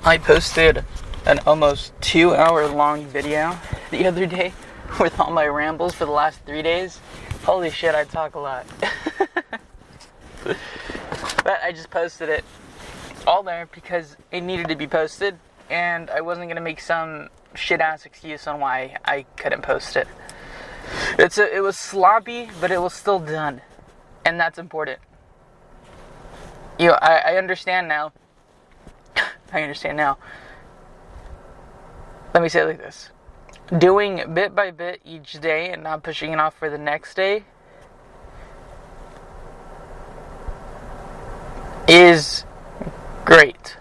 I posted an almost 2-hour long video the other day with all my rambles for the last 3 days. Holy shit, I talk a lot. But I just posted it all there because it needed to be posted, and I wasn't going to make some shit-ass excuse on why I couldn't post it. It was sloppy, but it was still done, and that's important. You know, I understand now. I understand now. Let me say it like this. Doing bit by bit each day and not pushing it off for the next day is great.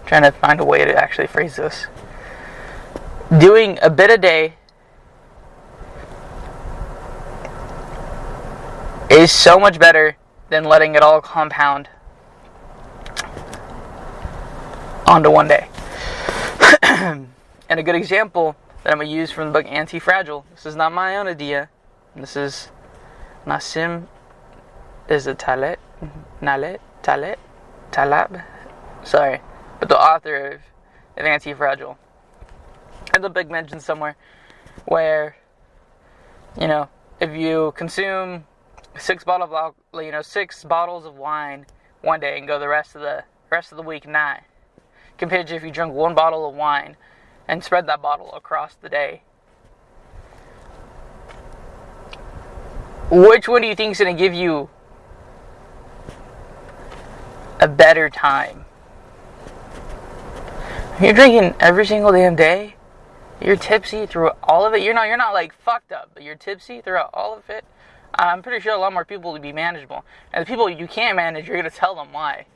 I'm trying to find a way to actually phrase this. Doing a bit a day is so much better than letting it all compound onto one day. And a good example that I'm going to use from the book Anti-Fragile. This is not my own idea. This is Nassim Taleb. Sorry. But the author of Anti-Fragile. And the book mentions somewhere where, you know, if you consume 6 bottles of wine one day and go the rest of the week not, compared to if you drink 1 bottle of wine and spread that bottle across the day. Which one do you think is going to give you a better time? You're drinking every single damn day. You're tipsy through all of it. You're not like fucked up, but you're tipsy throughout all of it. I'm pretty sure a lot more people would be manageable. And the people you can't manage, you're going to tell them why.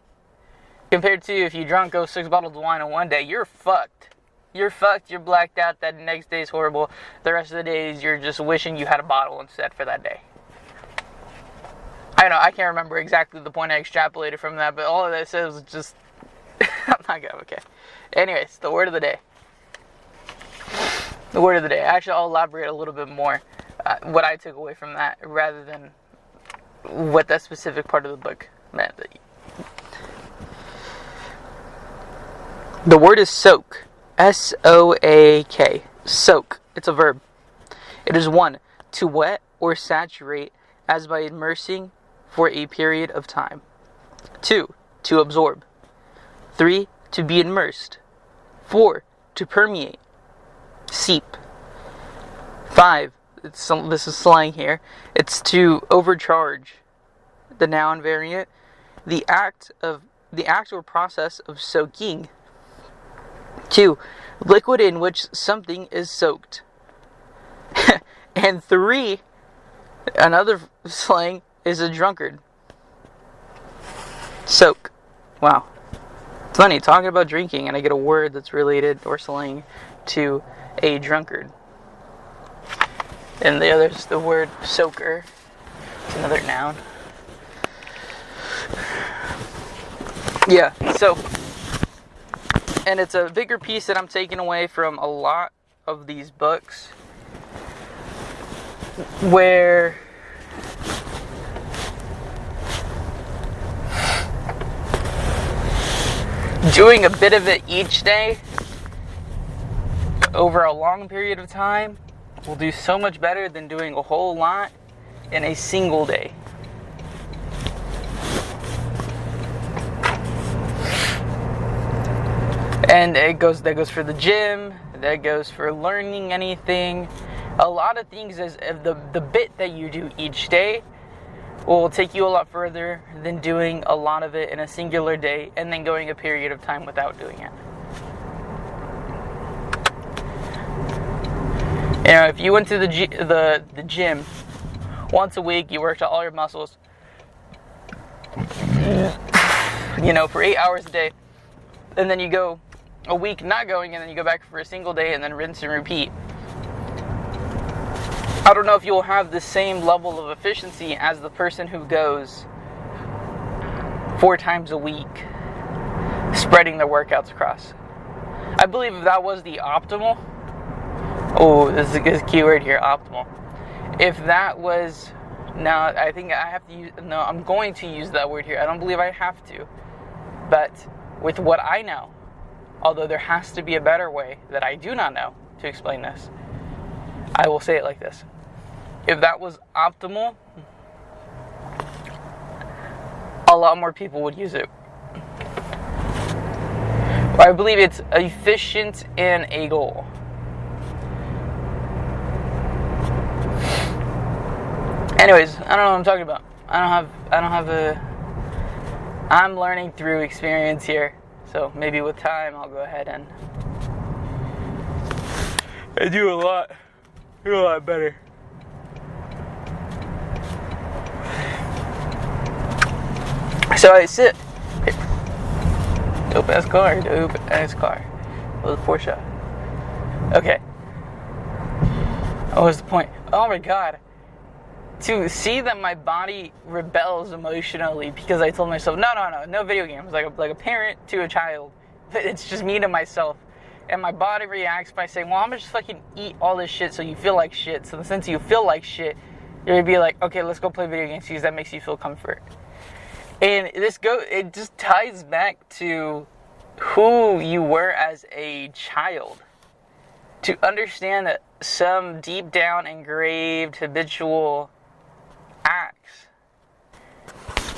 Compared to if you go 6 bottles of wine in one day, you're fucked. You're fucked, you're blacked out, that next day's horrible. The rest of the days, you're just wishing you had a bottle instead for that day. I know, I can't remember exactly the point I extrapolated from that, but all of that says was just... I'm not good, okay. Anyways, the word of the day. The word of the day. Actually, I'll elaborate a little bit more what I took away from that, rather than what that specific part of the book meant. The word is soak. S-O-A-K. Soak. It's a verb. It is 1. To wet or saturate as by immersing for a period of time. 2. To absorb. 3. To be immersed. 4. To permeate. Seep. 5. This is slang here. It's to overcharge. The noun variant. The act or process of soaking. 2. Liquid in which something is soaked. And 3. Another slang is a drunkard. Soak. Wow. It's funny, talking about drinking, and I get a word that's related or slang to a drunkard. And the other's the word soaker. It's another noun. Yeah, so... And it's a bigger piece that I'm taking away from a lot of these books, where doing a bit of it each day over a long period of time will do so much better than doing a whole lot in a single day. And that goes for the gym, that goes for learning anything. A lot of things, is the bit that you do each day will take you a lot further than doing a lot of it in a singular day and then going a period of time without doing it. You know, if you went to the gym once a week, you worked out all your muscles, you know, for 8 hours a day, and then you go a week not going, and then you go back for a single day, and then rinse and repeat. I don't know if you'll have the same level of efficiency as the person who goes 4 times a week, spreading their workouts across. I believe if that was the optimal, this is a good keyword here, optimal. If that was, I'm going to use that word here. I don't believe I have to. But with what I know, although there has to be a better way that I do not know to explain this. I will say it like this. If that was optimal, a lot more people would use it. I believe it's efficient in a goal. Anyways, I don't know what I'm talking about. I'm learning through experience here. So maybe with time I'll go ahead and do a lot better. So I sit. Dope ass car. With a Porsche. Okay. What was the point? Oh my god. To see that my body rebels emotionally because I told myself, no video games. Like a parent to a child. It's just me to myself. And my body reacts by saying, well, I'm gonna just fucking eat all this shit so you feel like shit. So since you feel like shit, you're gonna be like, okay, let's go play video games because that makes you feel comfort. And it just ties back to who you were as a child. To understand that some deep down engraved habitual acts,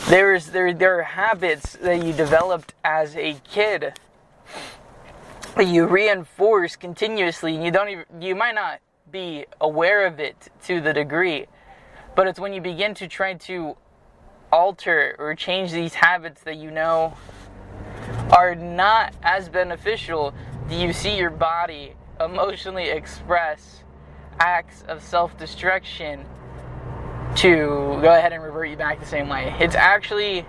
there are habits that you developed as a kid that you reinforce continuously, and you might not be aware of it to the degree, but it's when you begin to try to alter or change these habits that you know are not as beneficial, do you see your body emotionally express acts of self-destruction to go ahead and revert you back the same way. It's actually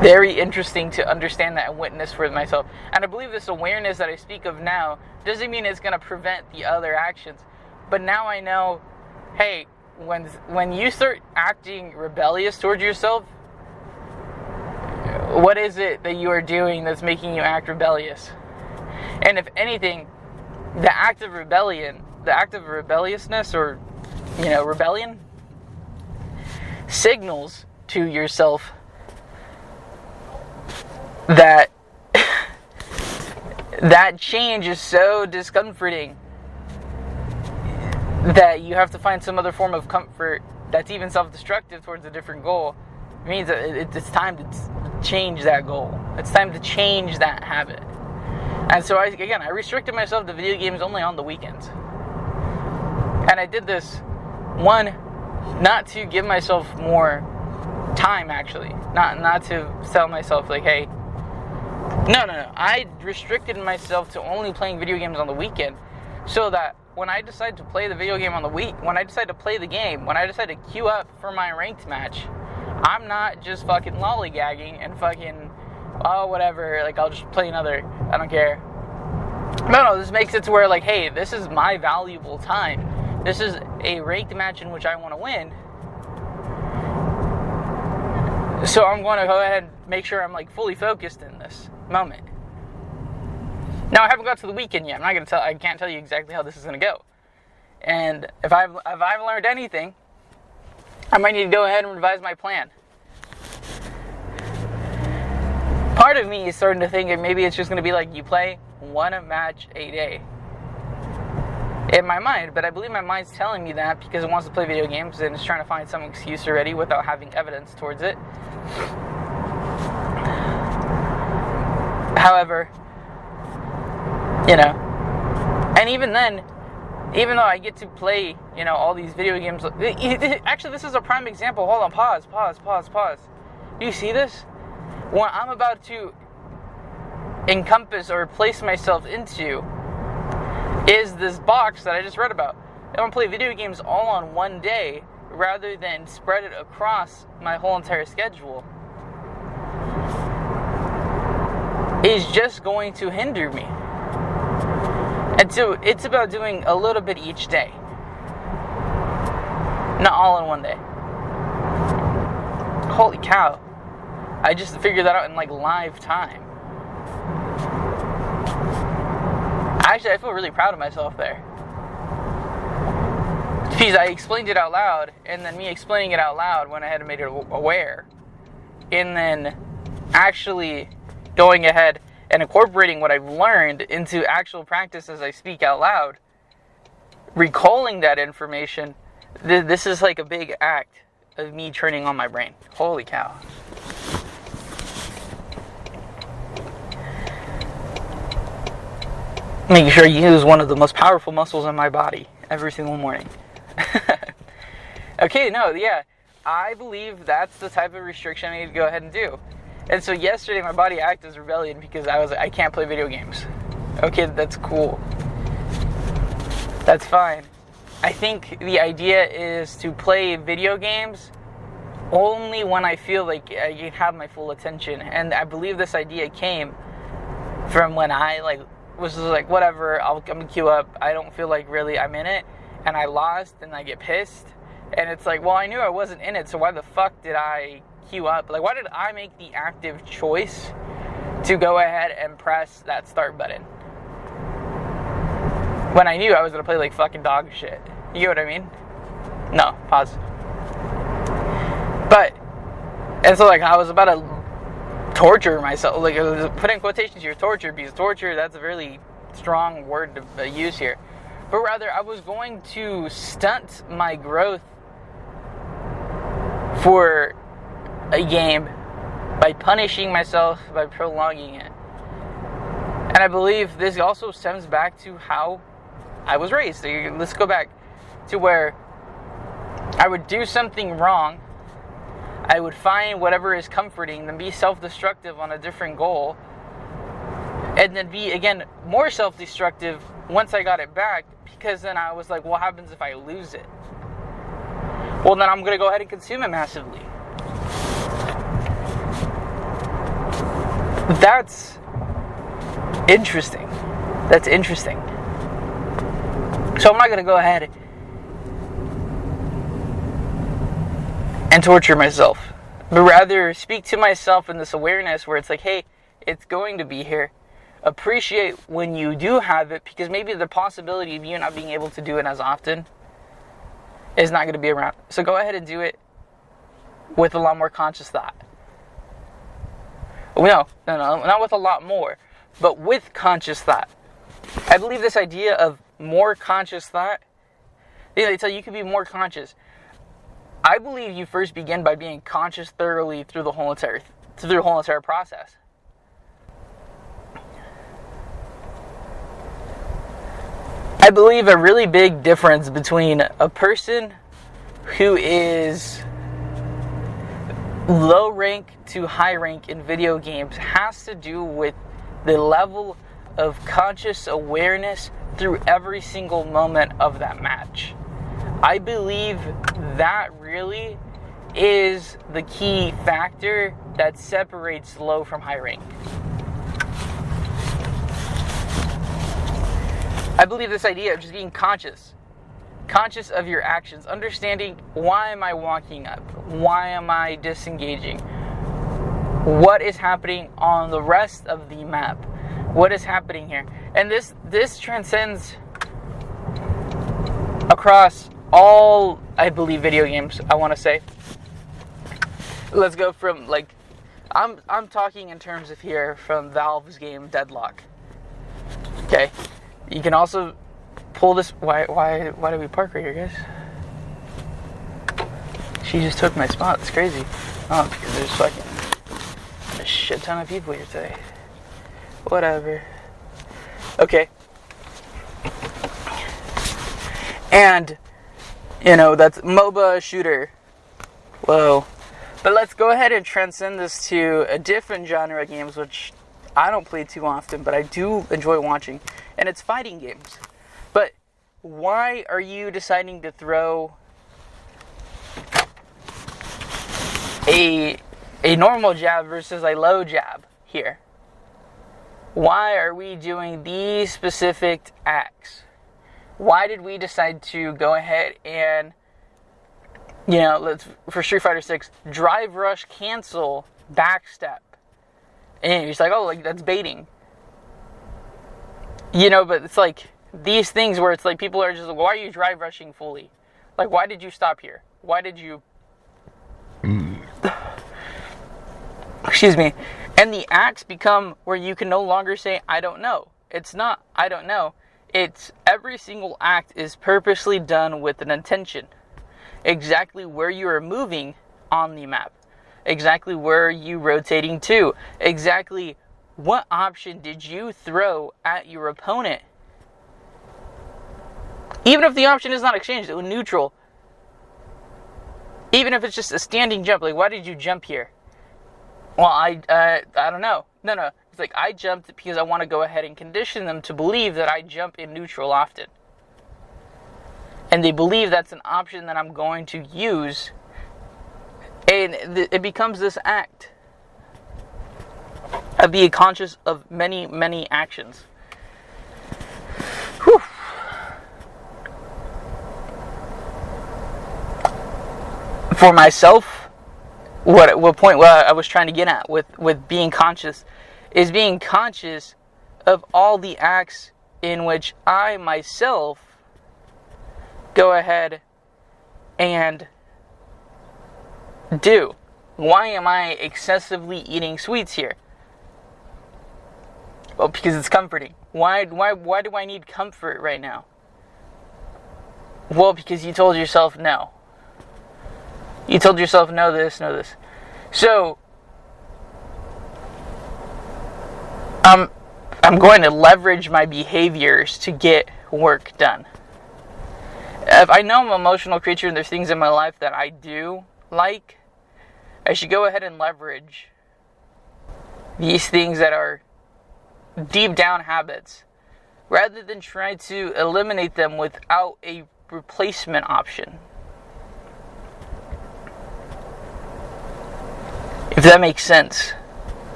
very interesting to understand that and witness for myself. And I believe this awareness that I speak of now doesn't mean it's going to prevent the other actions. But now I know, hey, when you start acting rebellious towards yourself, what is it that you are doing that's making you act rebellious? And if anything, the act of rebelliousness or, rebellion, signals to yourself that that change is so discomforting that you have to find some other form of comfort that's even self-destructive towards a different goal. It means that it's time to change that goal. It's time to change that habit. And so I restricted myself to video games only on the weekends. And I did this, one, not to give myself more time, actually. Not to tell myself, like, hey, no. I restricted myself to only playing video games on the weekend so that when I decide to play the video game on the week, when I decide to play the game, when I decide to queue up for my ranked match, I'm not just fucking lollygagging and fucking, oh, whatever, like, I'll just play another, I don't care. No, this makes it to where, like, hey, this is my valuable time. This is a ranked match in which I want to win. So I'm going to go ahead and make sure I'm, like, fully focused in this moment. Now, I haven't got to the weekend yet. I can't tell you exactly how this is going to go. And if I've learned anything, I might need to go ahead and revise my plan. Part of me is starting to think that maybe it's just going to be like you play one match a day. In my mind, but I believe my mind's telling me that because it wants to play video games and it's trying to find some excuse already without having evidence towards it. However, and even then, even though I get to play, all these video games, actually, this is a prime example. Hold on, pause. Do you see this? What I'm about to encompass or place myself into is this box that I just read about. I want to play video games all on one day rather than spread it across my whole entire schedule. Is just going to hinder me. And so it's about doing a little bit each day. Not all in one day. Holy cow. I just figured that out in live time. Actually, I feel really proud of myself there. Because I explained it out loud, and then me explaining it out loud went ahead and made it aware. And then actually going ahead and incorporating what I've learned into actual practice as I speak out loud, recalling that information, this is like a big act of me turning on my brain. Holy cow. Making sure you use one of the most powerful muscles in my body every single morning. Okay, no, yeah. I believe that's the type of restriction I need to go ahead and do. And so yesterday my body acted as rebellion because I can't play video games. Okay, that's cool. That's fine. I think the idea is to play video games only when I feel like I can have my full attention. And I believe this idea came from when I was just like, whatever, I'm gonna queue up. I don't feel like really I'm in it. And I lost and I get pissed. And it's like, well, I knew I wasn't in it, so why the fuck did I queue up? Like, why did I make the active choice to go ahead and press that start button when I knew I was gonna play like fucking dog shit? You know what I mean? No, pause. But, and so like I was about to torture myself, like put in quotations here, torture, because torture, that's a really strong word to use here. But rather, I was going to stunt my growth for a game by punishing myself, by prolonging it. And I believe this also stems back to how I was raised. Let's go back to where I would do something wrong, I would find whatever is comforting, then be self-destructive on a different goal, and then be, again, more self-destructive once I got it back, because then I was like, what happens if I lose it? Well, then I'm going to go ahead and consume it massively. That's interesting. That's interesting. So I'm not going to go ahead and torture myself, but rather speak to myself in this awareness where it's like, hey, it's going to be here. Appreciate when you do have it, because maybe the possibility of you not being able to do it as often is not going to be around. So go ahead and do it with a lot more conscious thought. No, not with a lot more, but with conscious thought. I believe this idea of more conscious thought, they tell you you can be more conscious. I believe you first begin by being conscious thoroughly through the whole entire process. I believe a really big difference between a person who is low rank to high rank in video games has to do with the level of conscious awareness through every single moment of that match. I believe that really is the key factor that separates low from high rank. I believe this idea of just being conscious of your actions, understanding, why am I walking up? Why am I disengaging? What is happening on the rest of the map? What is happening here? And this transcends across all, I believe, video games, I want to say. Let's go from, like, I'm talking in terms of here from Valve's game Deadlock. Okay? You can also pull this. Why did we park right here, guys? She just took my spot. It's crazy. Oh, because there's fucking a shit ton of people here today. Whatever. Okay. And, that's MOBA shooter. Whoa. But let's go ahead and transcend this to a different genre of games, which I don't play too often, but I do enjoy watching. And it's fighting games. But why are you deciding to throw a normal jab versus a low jab here? Why are we doing these specific acts? Why did we decide to go ahead and, let's, for Street Fighter 6, drive rush, cancel, backstep? And you're just like, oh, like, that's baiting. But it's like these things where it's like people are just like, why are you drive rushing fully? Like, why did you stop here? Why did you... Excuse me. And the acts become where you can no longer say, I don't know. It's not, I don't know. It's every single act is purposely done with an intention. Exactly where you are moving on the map. Exactly where you rotating to. Exactly what option did you throw at your opponent. Even if the option is not exchanged, it was neutral. Even if it's just a standing jump, like, why did you jump here? Well, I don't know. No. It's like, I jumped because I want to go ahead and condition them to believe that I jump in neutral often. And they believe that's an option that I'm going to use. And it becomes this act of being conscious of many, many actions. Whew. For myself, what I was trying to get at with being conscious is being conscious of all the acts in which I myself go ahead and do. Why am I excessively eating sweets here? Well, because it's comforting. Why do I need comfort right now? Well, because you told yourself no. You told yourself no this. So, I'm going to leverage my behaviors to get work done. If I know I'm an emotional creature and there's things in my life that I do like, I should go ahead and leverage these things that are deep down habits, rather than try to eliminate them without a replacement option. If that makes sense.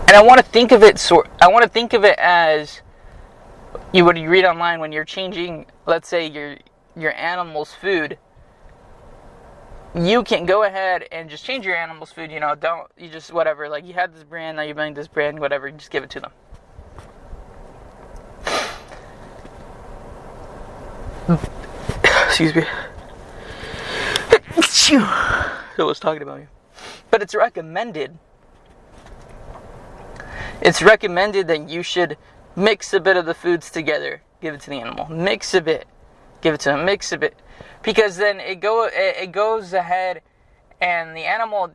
And I want to think of it as what you read online when you're changing, let's say, your animal's food. You can go ahead and just change your animal's food, you just whatever, like, you had this brand, now you're buying this brand, whatever, just give it to them. Excuse me. I was talking about you. But it's recommended. It's recommended that you should mix a bit of the foods together. Give it to the animal. Mix a bit. Give it to him. Mix a bit. Because then it goes ahead and the animal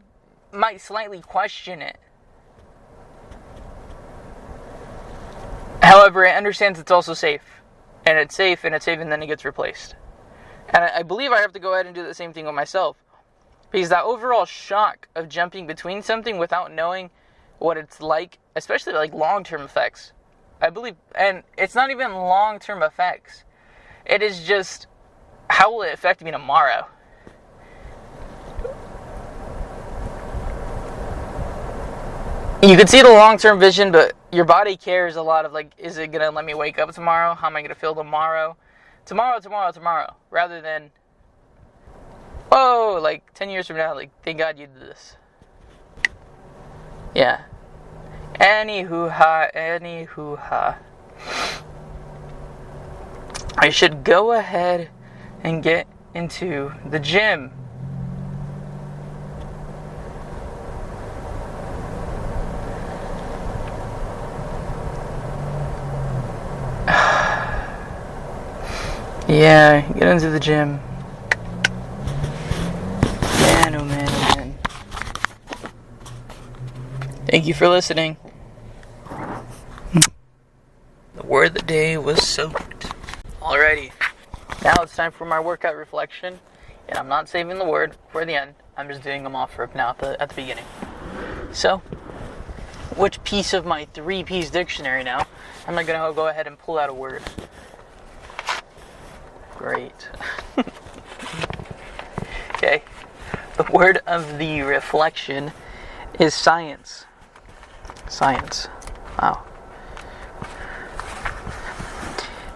might slightly question it. However, it understands it's also safe. And it's safe, and then it gets replaced. And I believe I have to go ahead and do the same thing with myself. Because that overall shock of jumping between something without knowing what it's like, especially like long-term effects. I believe, and it's not even long-term effects. It is just, how will it affect me tomorrow? You can see the long-term vision, but your body cares a lot of, like, is it going to let me wake up tomorrow? How am I going to feel tomorrow? Tomorrow. Rather than, whoa, like 10 years from now, like, thank God you did this. Yeah. Anywho-ha. I should go ahead and get into the gym. Yeah, get into the gym. Man, oh man. Thank you for listening. The word of the day was soaked. Alrighty. Now it's time for my workout reflection. And I'm not saving the word for the end. I'm just doing them off rip now at the beginning. So, which piece of my 3-piece dictionary now am I going to go ahead and pull out a word? Great. Okay. The word of the reflection is science. Science. Wow.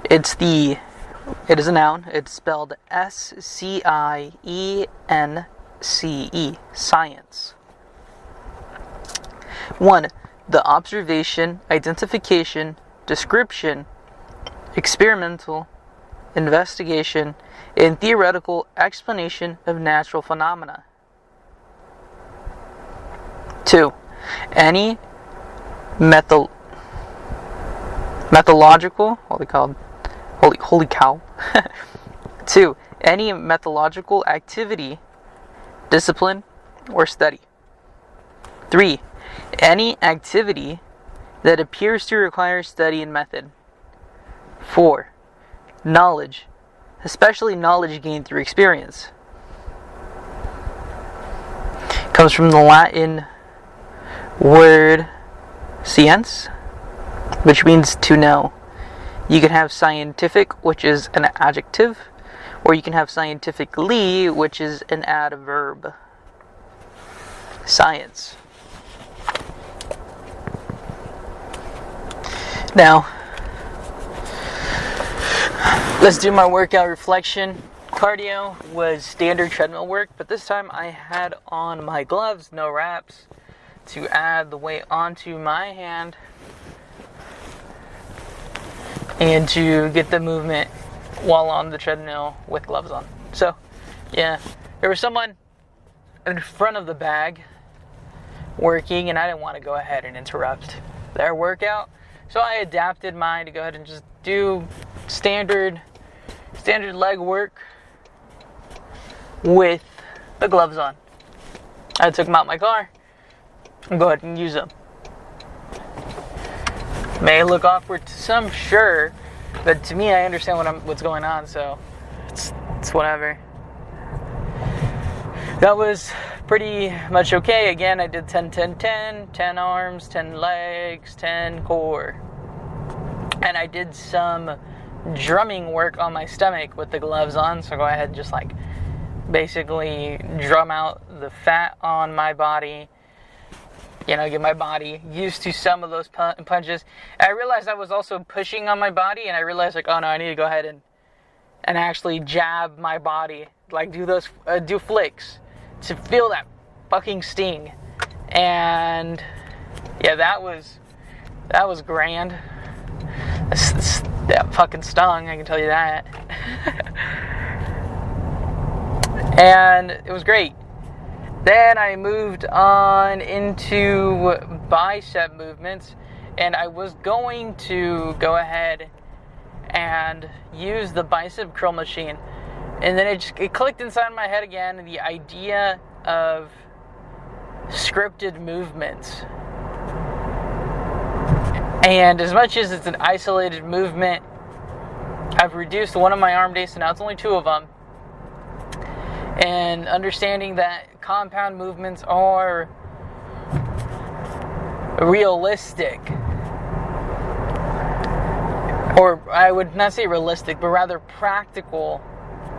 It is a noun. It's spelled S-C-I-E-N-C-E. Science. 1. The observation, identification, description, experimental, investigation, and theoretical explanation of natural phenomena. 2. Any methodological, holy cow. 2. Any methodological activity, discipline, or study. 3. Any activity that appears to require study and method. 4. Knowledge, especially knowledge gained through experience. Comes from the Latin word science, which means to know. You can have scientific, which is an adjective, or you can have scientifically, which is an adverb. Science. Now, let's do my workout reflection. Cardio was standard treadmill work, but this time I had on my gloves, no wraps, to add the weight onto my hand and to get the movement while on the treadmill with gloves on. So, yeah, there was someone in front of the bag working, and I didn't want to go ahead and interrupt their workout. So I adapted mine to go ahead and just do standard leg work with the gloves on. I took them out my car and go ahead and use them. May look awkward to some, sure, but to me, I understand what's going on, so it's whatever. That was pretty much okay. Again, I did 10, 10, 10, 10 arms, 10 legs, 10 core. And I did some drumming work on my stomach with the gloves on, so go ahead and just like basically drum out the fat on my body, get my body used to some of those punches. And I realized I was also pushing on my body, and I realized like, oh no, I need to go ahead and actually jab my body, like do flicks to feel that fucking sting. And yeah, that was grand. That fucking stung, I can tell you that. And it was great. Then I moved on into bicep movements, and I was going to go ahead and use the bicep curl machine. And then it clicked inside my head again, the idea of scripted movements. And as much as it's an isolated movement, I've reduced one of my arm days, so now it's only 2 of them. And understanding that compound movements are realistic, or I would not say realistic, but rather practical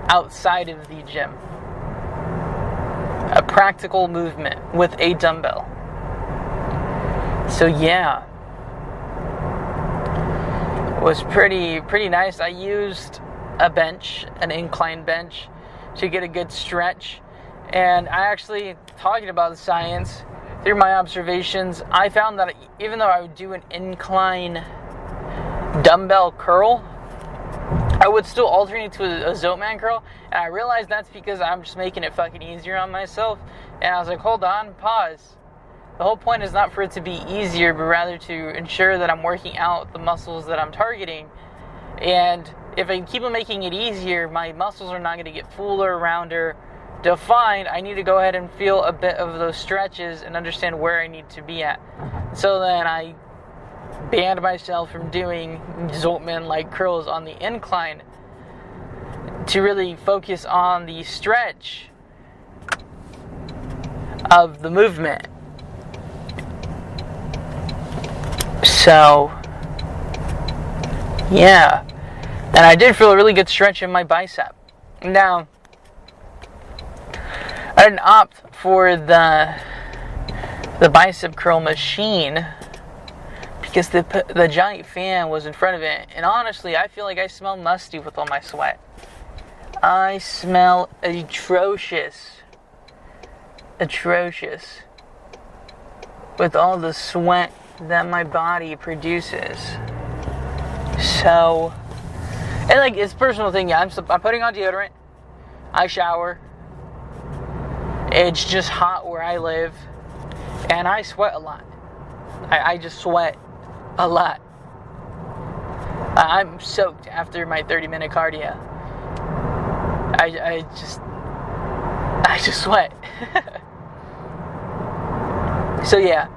outside of the gym. A practical movement with a dumbbell. So yeah, it was pretty nice. I used a bench, an incline bench, to get a good stretch. And I actually, talking about the science, through my observations, I found that even though I would do an incline dumbbell curl, I would still alternate to a Zoatman curl. And I realized that's because I'm just making it fucking easier on myself. And I was like, hold on, pause. The whole point is not for it to be easier, but rather to ensure that I'm working out the muscles that I'm targeting. And if I keep on making it easier, my muscles are not going to get fuller, rounder, defined. I need to go ahead and feel a bit of those stretches and understand where I need to be at. So then I banned myself from doing Zoatman-like curls on the incline to really focus on the stretch of the movement. So, yeah. And I did feel a really good stretch in my bicep. Now, I didn't opt for the bicep curl machine because the giant fan was in front of it. And honestly, I feel like I smell musty with all my sweat. I smell atrocious with all the sweat that my body produces. So And like, it's a personal thing. Yeah, I'm putting on deodorant. I shower. It's just hot where I live, and I sweat a lot. I just sweat a lot. I'm soaked after my 30-minute cardio. I just sweat. So yeah.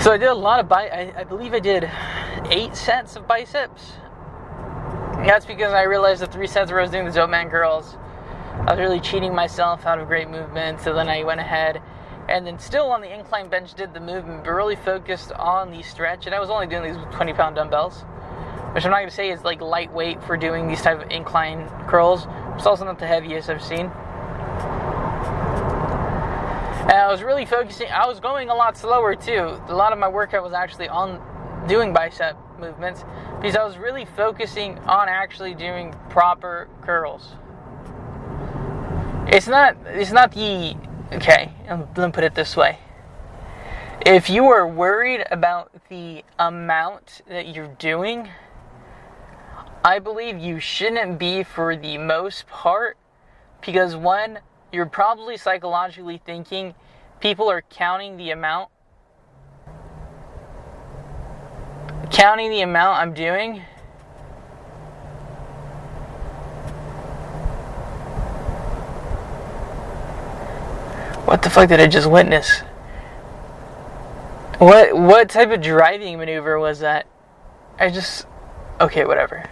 So I did a lot of I believe I did 8 sets of biceps. That's because I realized the 3 sets where I was doing the Dope Man curls, I was really cheating myself out of great movement. So then I went ahead and then still on the incline bench did the movement, but really focused on the stretch. And I was only doing these with 20-pound dumbbells, which I'm not going to say is like lightweight for doing these type of incline curls. It's also not the heaviest I've seen. And I was really focusing. I was going a lot slower too. A lot of my workout was actually on doing bicep movements because I was really focusing on actually doing proper curls. It's not the, okay, let me put it this way. If you are worried about the amount that you're doing, I believe you shouldn't be for the most part, because one, you're probably psychologically thinking people are counting the amount I'm doing. What the fuck did I just witness? What type of driving maneuver was that? Okay, whatever.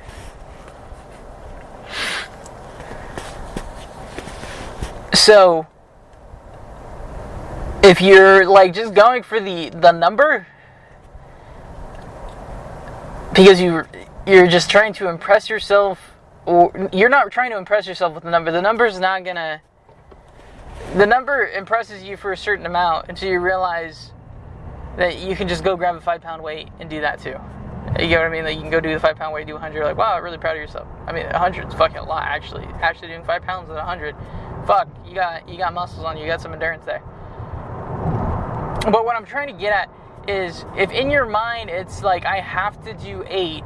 So, if you're like just going for the number, because you're just trying to impress yourself, or you're not trying to impress yourself with the number. The number's not gonna. The number impresses you for a certain amount until you realize that you can just go grab a 5-pound weight and do that too. You get what I mean? Like, you can go do the 5-pound weight, do 100. You're like, wow, I'm really proud of yourself. I mean, 100 is fucking a lot, actually. Actually doing 5 pounds at 100. Fuck, you got muscles on you. You got some endurance there. But what I'm trying to get at is, if in your mind it's like, I have to do 8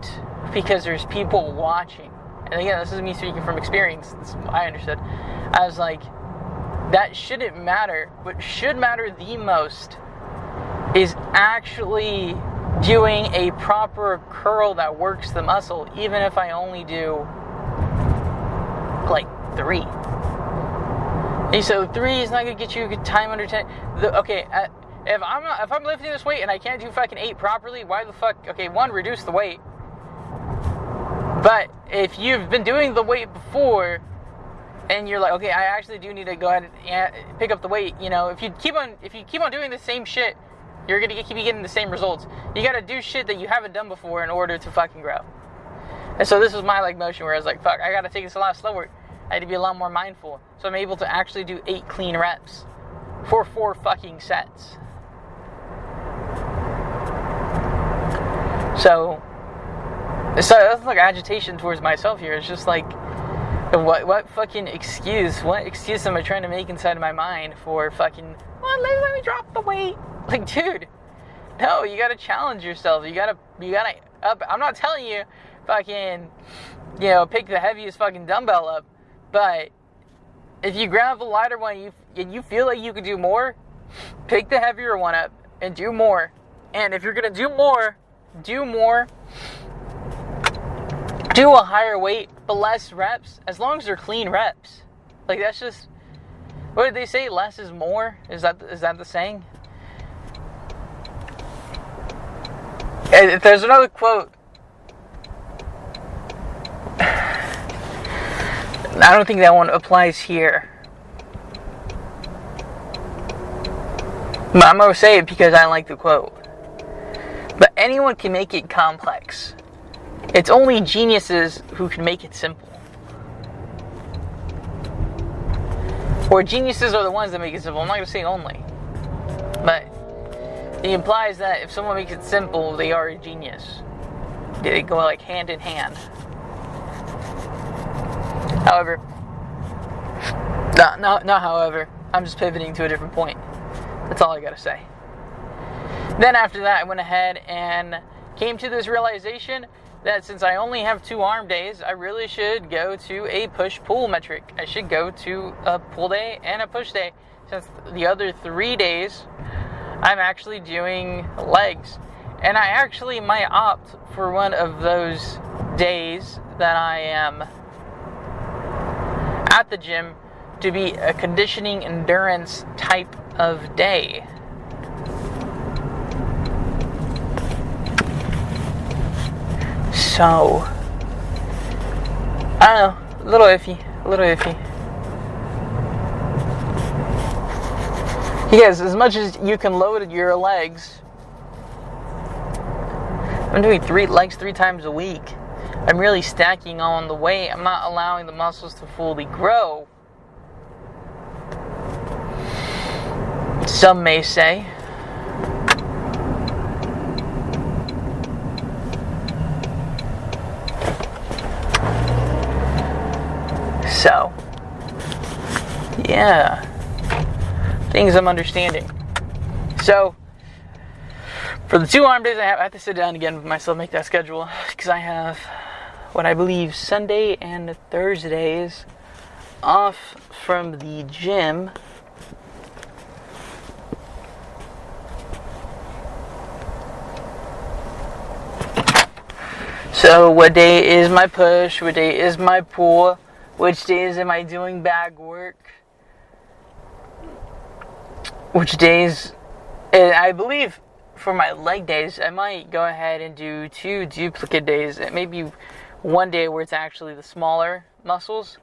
because there's people watching. And again, this is me speaking from experience. I understood. I was like, that shouldn't matter. What should matter the most is actually doing a proper curl that works the muscle, even if I only do like 3. And so 3 is not gonna get you a good time under 10. If I'm lifting this weight and I can't do fucking 8 properly, why the fuck? Okay, 1, reduce the weight. But if you've been doing the weight before, and you're like, okay, I actually do need to go ahead and pick up the weight. You know, if you keep on doing the same shit, you're gonna keep getting the same results. You gotta do shit that you haven't done before in order to fucking grow. And so this was my like motion where I was like, fuck, I gotta take this a lot slower. I had to be a lot more mindful. So I'm able to actually do 8 clean reps for 4 fucking sets. So that's like agitation towards myself here. It's just like, what fucking excuse? What excuse am I trying to make inside of my mind for fucking, well, let me drop the weight? Like, dude, no, you gotta challenge yourself. You gotta up. I'm not telling you fucking, pick the heaviest fucking dumbbell up, but if you grab a lighter one and you feel like you could do more, pick the heavier one up and do more. And if you're gonna do more, do a higher weight, but less reps, as long as they're clean reps. Like, that's just, what did they say? Less is more? Is that the saying? And there's another quote. I don't think that one applies here. But I'm going to say it because I like the quote. But anyone can make it complex. It's only geniuses who can make it simple. Or geniuses are the ones that make it simple. I'm not going to say only. But it implies that if someone makes it simple, they are a genius. They go like hand in hand. However, not however, I'm just pivoting to a different point. That's all I got to say. Then after that, I went ahead and came to this realization that since I only have 2 arm days, I really should go to a push-pull metric. I should go to a pull day and a push day, since the other 3 days I'm actually doing legs. And I actually might opt for one of those days that I am at the gym to be a conditioning endurance type of day. So, I don't know, a little iffy. Because as much as you can load your legs, I'm doing 3 legs 3 times a week. I'm really stacking on the weight. I'm not allowing the muscles to fully grow. Some may say. So, yeah, things I'm understanding. So, for the 2 arm days I have to sit down again with myself, make that schedule, because I have what I believe Sunday and Thursdays off from the gym. So, what day is my push? What day is my pull? Which days am I doing bag work? Which days? And I believe for my leg days, I might go ahead and do 2 duplicate days. Maybe one day where it's actually the smaller muscles.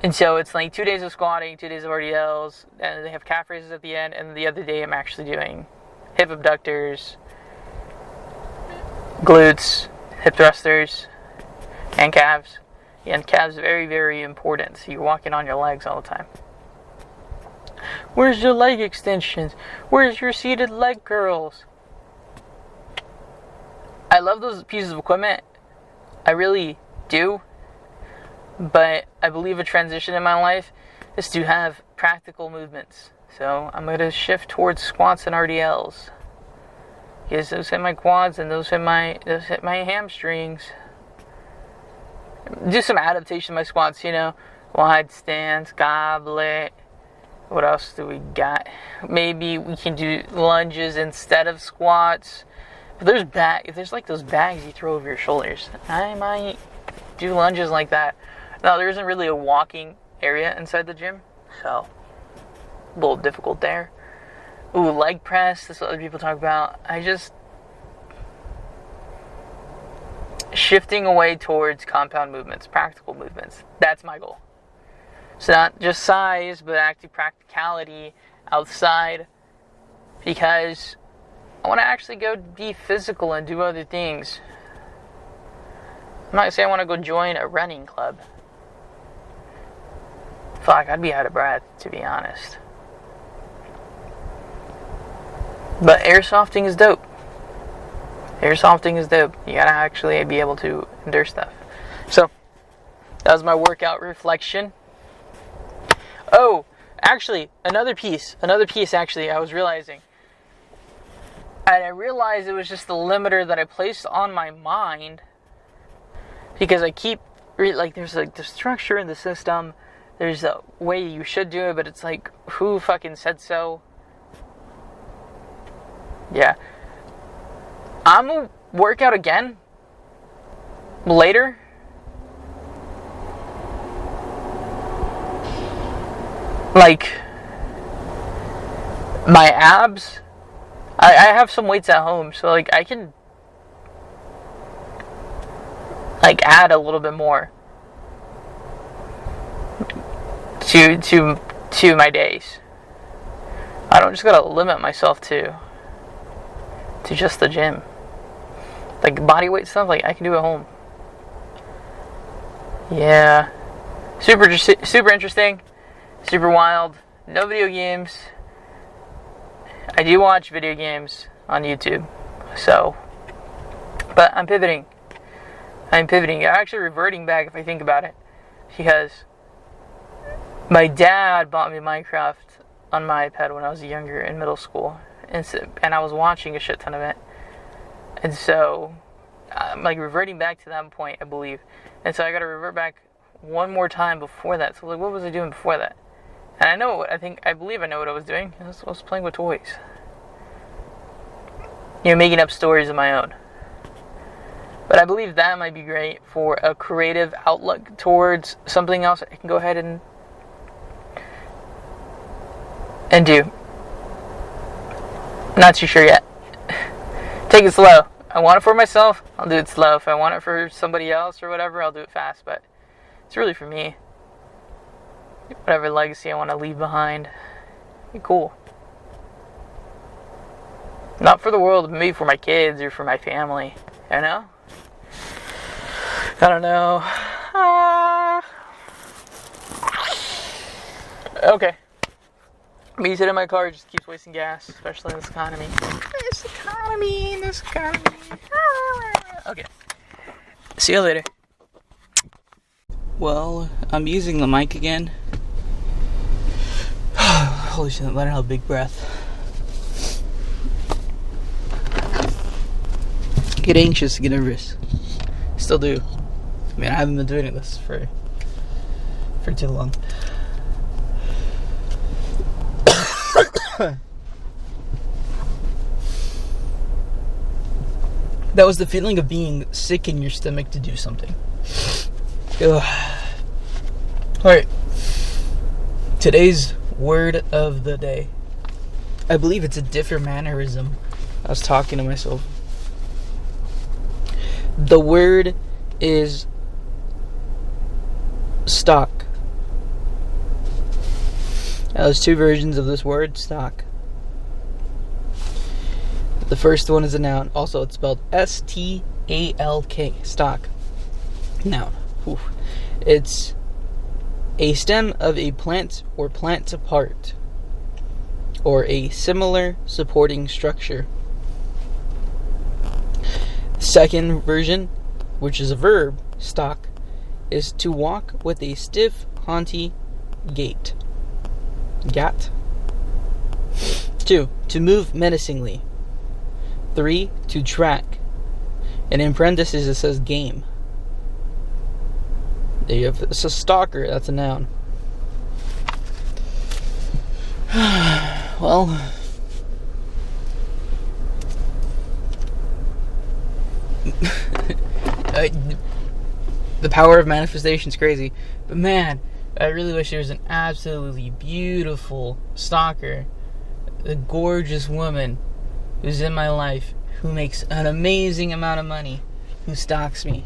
And so it's like 2 days of squatting, 2 days of RDLs, and they have calf raises at the end. And the other day I'm actually doing hip abductors, glutes, hip thrusters, and calves. And calves are very, very important. So you're walking on your legs all the time. Where's your leg extensions? Where's your seated leg curls? I love those pieces of equipment. I really do. But I believe a transition in my life is to have practical movements. So I'm going to shift towards squats and RDLs. Because those hit my quads and those hit my hamstrings. Do some adaptation to my squats, wide stance, goblet. What else do we got? Maybe we can do lunges instead of squats. If there's like those bags you throw over your shoulders, I might do lunges like that. Now, there isn't really a walking area inside the gym, so a little difficult there. Ooh, leg press, that's what other people talk about. Shifting away towards compound movements, practical movements. That's my goal. So not just size, but active practicality outside. Because I want to actually go be physical and do other things. I'm not going to say I want to go join a running club. Fuck, I'd be out of breath, to be honest. But airsofting is dope. Airsofting is dope. You gotta actually be able to endure stuff. So, that was my workout reflection. Oh, actually, another piece actually, I was realizing. And I realized it was just the limiter that I placed on my mind. Because I keep, there's like the structure in the system. There's a way you should do it, but it's like, who fucking said so? Yeah. I'm gonna work out again later. Like, my abs, I have some weights at home, so like I can like add a little bit more to my days. I don't just gotta limit myself to just the gym. Like body weight stuff, like I can do at home. Yeah, super interesting, super wild. No video games. I do watch video games on YouTube, so. But I'm pivoting. I'm actually reverting back if I think about it, because my dad bought me Minecraft on my iPad when I was younger in middle school, and I was watching a shit ton of it. And so, I'm like reverting back to that point, I believe. And so I gotta revert back one more time before that. So like, what was I doing before that? And I believe I know what I was doing. I was playing with toys. Making up stories of my own. But I believe that might be great for a creative outlook towards something else I can go ahead and do. Not too sure yet. Take it slow. I want it for myself, I'll do it slow. If I want it for somebody else or whatever, I'll do it fast. But it's really for me. Whatever legacy I want to leave behind. Be cool. Not for the world, maybe for my kids or for my family. You know? I don't know. Okay. Me sitting in my car just keeps wasting gas, especially in this economy. This economy. Okay. See you later. Well, I'm using the mic again. Holy shit, I'm letting out a big breath. Get anxious, get nervous. Still do. I mean, I haven't been doing this for too long. That was the feeling of being sick in your stomach to do something. Alright. Today's word of the day. I believe it's a different mannerism. I was talking to myself. The word is stock. Now, there's two versions of this word, stock. The first one is a noun. Also, it's spelled S-T-A-L-K. Stock. Noun. Ooh. It's a stem of a plant or plant part, or a similar supporting structure. Second version, which is a verb, stock, is to walk with a stiff, haughty gait. Gat. 2. To move menacingly. 3. To track. And in parentheses it says game. There you have, it's a stalker, that's a noun. Well, the power of manifestation is crazy. But man, I really wish there was an absolutely beautiful stalker, a gorgeous woman who's in my life, who makes an amazing amount of money, who stalks me,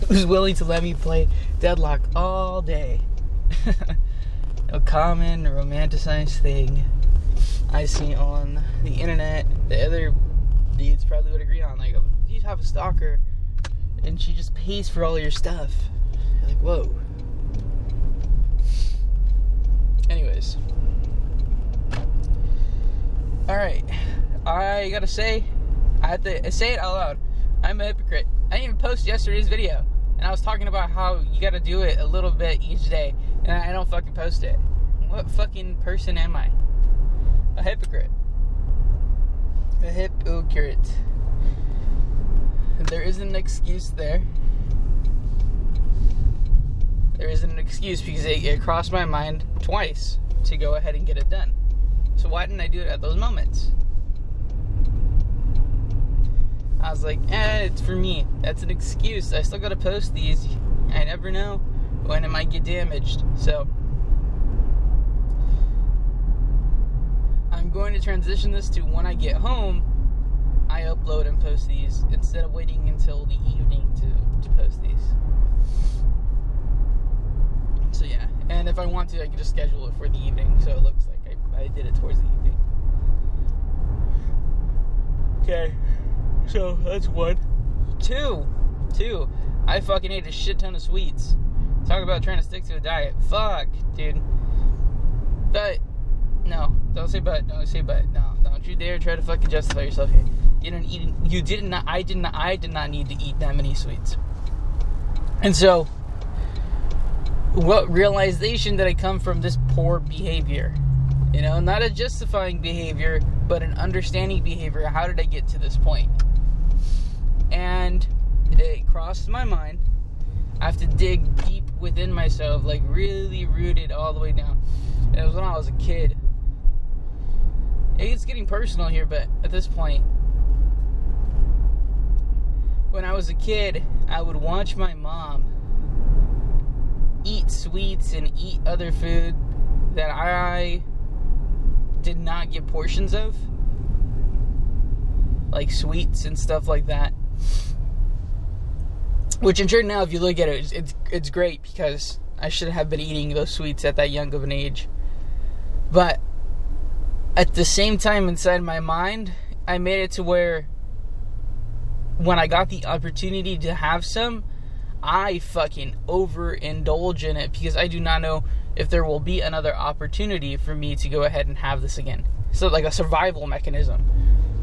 who's willing to let me play Deadlock all day. A common romanticized thing I see on the internet. The other dudes probably would agree on. Like, you have a stalker and she just pays for all your stuff. You're like, whoa. Anyways. Alright. I gotta say, I have to say it out loud. I'm a hypocrite. I didn't even post yesterday's video. And I was talking about how you gotta do it a little bit each day. And I don't fucking post it. What fucking person am I? A hypocrite. A hypocrite. There isn't an excuse there. There isn't an excuse because it crossed my mind twice to go ahead and get it done. So why didn't I do it at those moments? I was like, it's for me. That's an excuse. I still gotta post these. I never know when it might get damaged. So I'm going to transition this to when I get home, I upload and post these instead of waiting until the evening to post these. So yeah, and if I want to, I can just schedule it for the evening so it looks like I did it towards the evening. Okay, so that's one. Two, I fucking ate a shit ton of sweets. Talk about trying to stick to a diet. Fuck, dude. But, no, don't say but. Don't say but. No, don't you dare try to fucking justify yourself here. I did not need to eat that many sweets. And so, what realization did I come from this poor behavior? You know, not a justifying behavior, but an understanding behavior. How did I get to this point? And it crossed my mind. I have to dig deep within myself, like really rooted all the way down. And it was when I was a kid. It's getting personal here, but at this point, when I was a kid, I would watch my mom eat sweets and eat other food that I did not get portions of, like sweets and stuff like that. Which in turn now, if you look at it, it's great, because I should have been eating those sweets at that young of an age. But at the same time, inside my mind, I made it to where when I got the opportunity to have some, I fucking overindulge in it, because I do not know if there will be another opportunity for me to go ahead and have this again. So like a survival mechanism,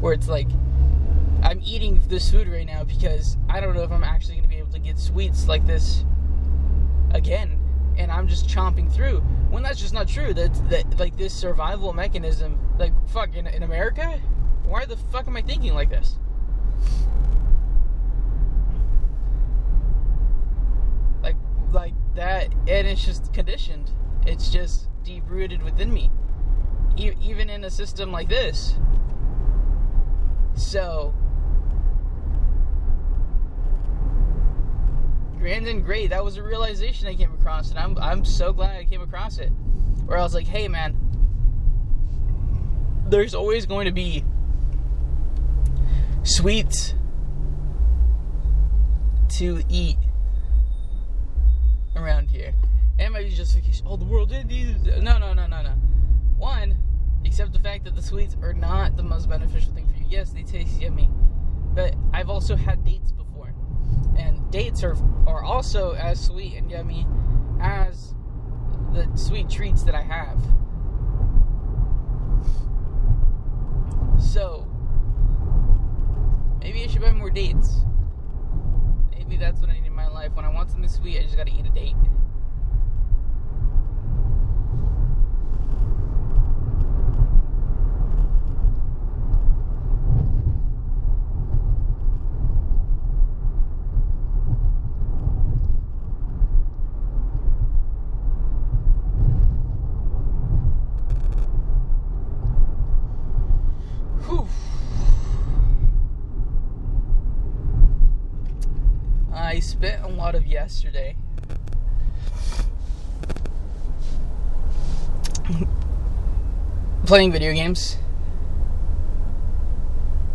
where it's like, I'm eating this food right now because I don't know if I'm actually going to be able to get sweets like this again, and I'm just chomping through. When that's just not true. That like this survival mechanism, like fuck, in America, why the fuck am I thinking like this? Like that, and it's just conditioned. It's just deep rooted within me, even in a system like this. So, grand and great. That was a realization I came across, and I'm so glad I came across it. Where I was like, hey man, there's always going to be sweets to eat around here. And maybe just the world did these. No. One, accept the fact that the sweets are not the most beneficial thing for you. Yes, they taste yummy, but I've also had dates before, and dates are also as sweet and yummy as the sweet treats that I have. So maybe I should buy more dates. Maybe that's what I need in my life. When I want something sweet, I just gotta eat a date. Whew. I spent a lot of yesterday playing video games,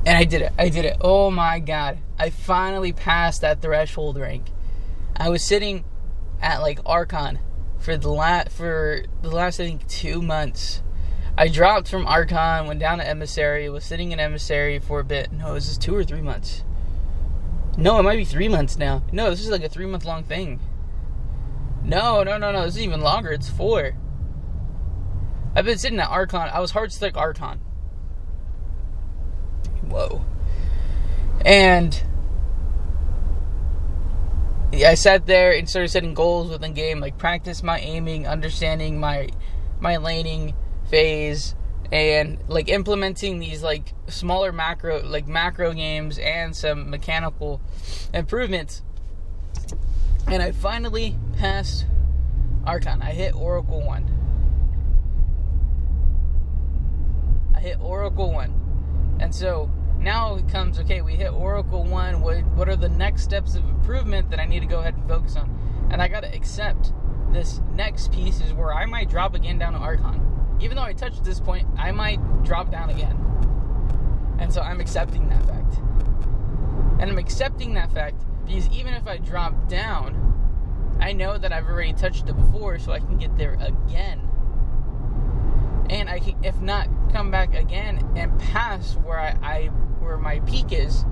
and I did it. Oh my god, I finally passed that threshold rank. I was sitting at like Archon for the last I think 2 months. I dropped from Archon, went down to Emissary, was sitting in Emissary for a bit. No, this is 2 or 3 months. No, it might be 3 months now. No, this is like a 3 month long thing. No, this is even longer. It's 4. I've been sitting at Archon. I was hard stuck Archon. Whoa. And I sat there and started setting goals within game, like practice my aiming, understanding my laning phase, and like implementing these like smaller macro games and some mechanical improvements. And I finally passed Archon. I hit Oracle 1. And so now it comes, okay, we hit Oracle 1. What are the next steps of improvement that I need to go ahead and focus on? And I got to accept this next piece is where I might drop again down to Archon. Even though I touched this point, I might drop down again. And so I'm accepting that fact. And I'm accepting that fact because even if I drop down, I know that I've already touched it before, so I can get there again. And I can, if not, come back again and pass where my peak is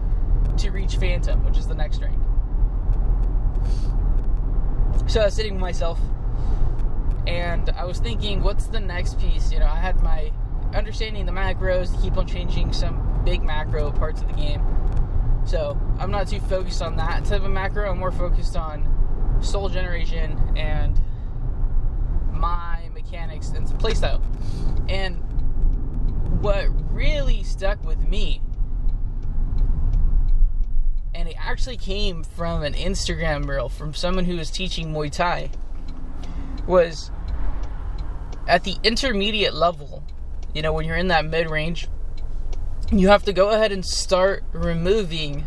to reach Phantom, which is the next rank. So I was sitting with myself, and I was thinking, what's the next piece? You know, I had my understanding the macros to keep on changing some big macro parts of the game. So I'm not too focused on that type of macro. I'm more focused on soul generation and my mechanics and playstyle. And what really stuck with me, and it actually came from an Instagram reel from someone who was teaching Muay Thai, was at the intermediate level, when you're in that mid-range, you have to go ahead and start removing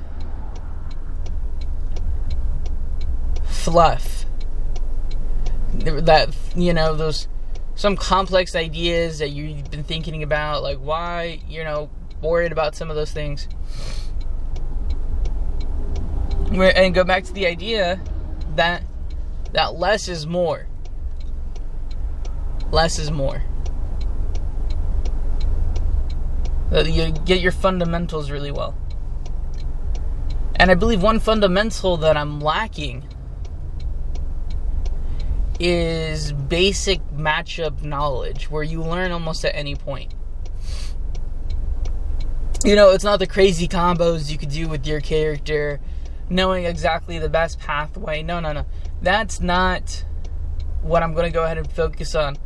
fluff. That, those some complex ideas that you've been thinking about, like why, worried about some of those things. And go back to the idea that less is more. Less is more. You get your fundamentals really well. And I believe one fundamental that I'm lacking is basic matchup knowledge, where you learn almost at any point. It's not the crazy combos you could do with your character, knowing exactly the best pathway. No. That's not what I'm going to go ahead and focus on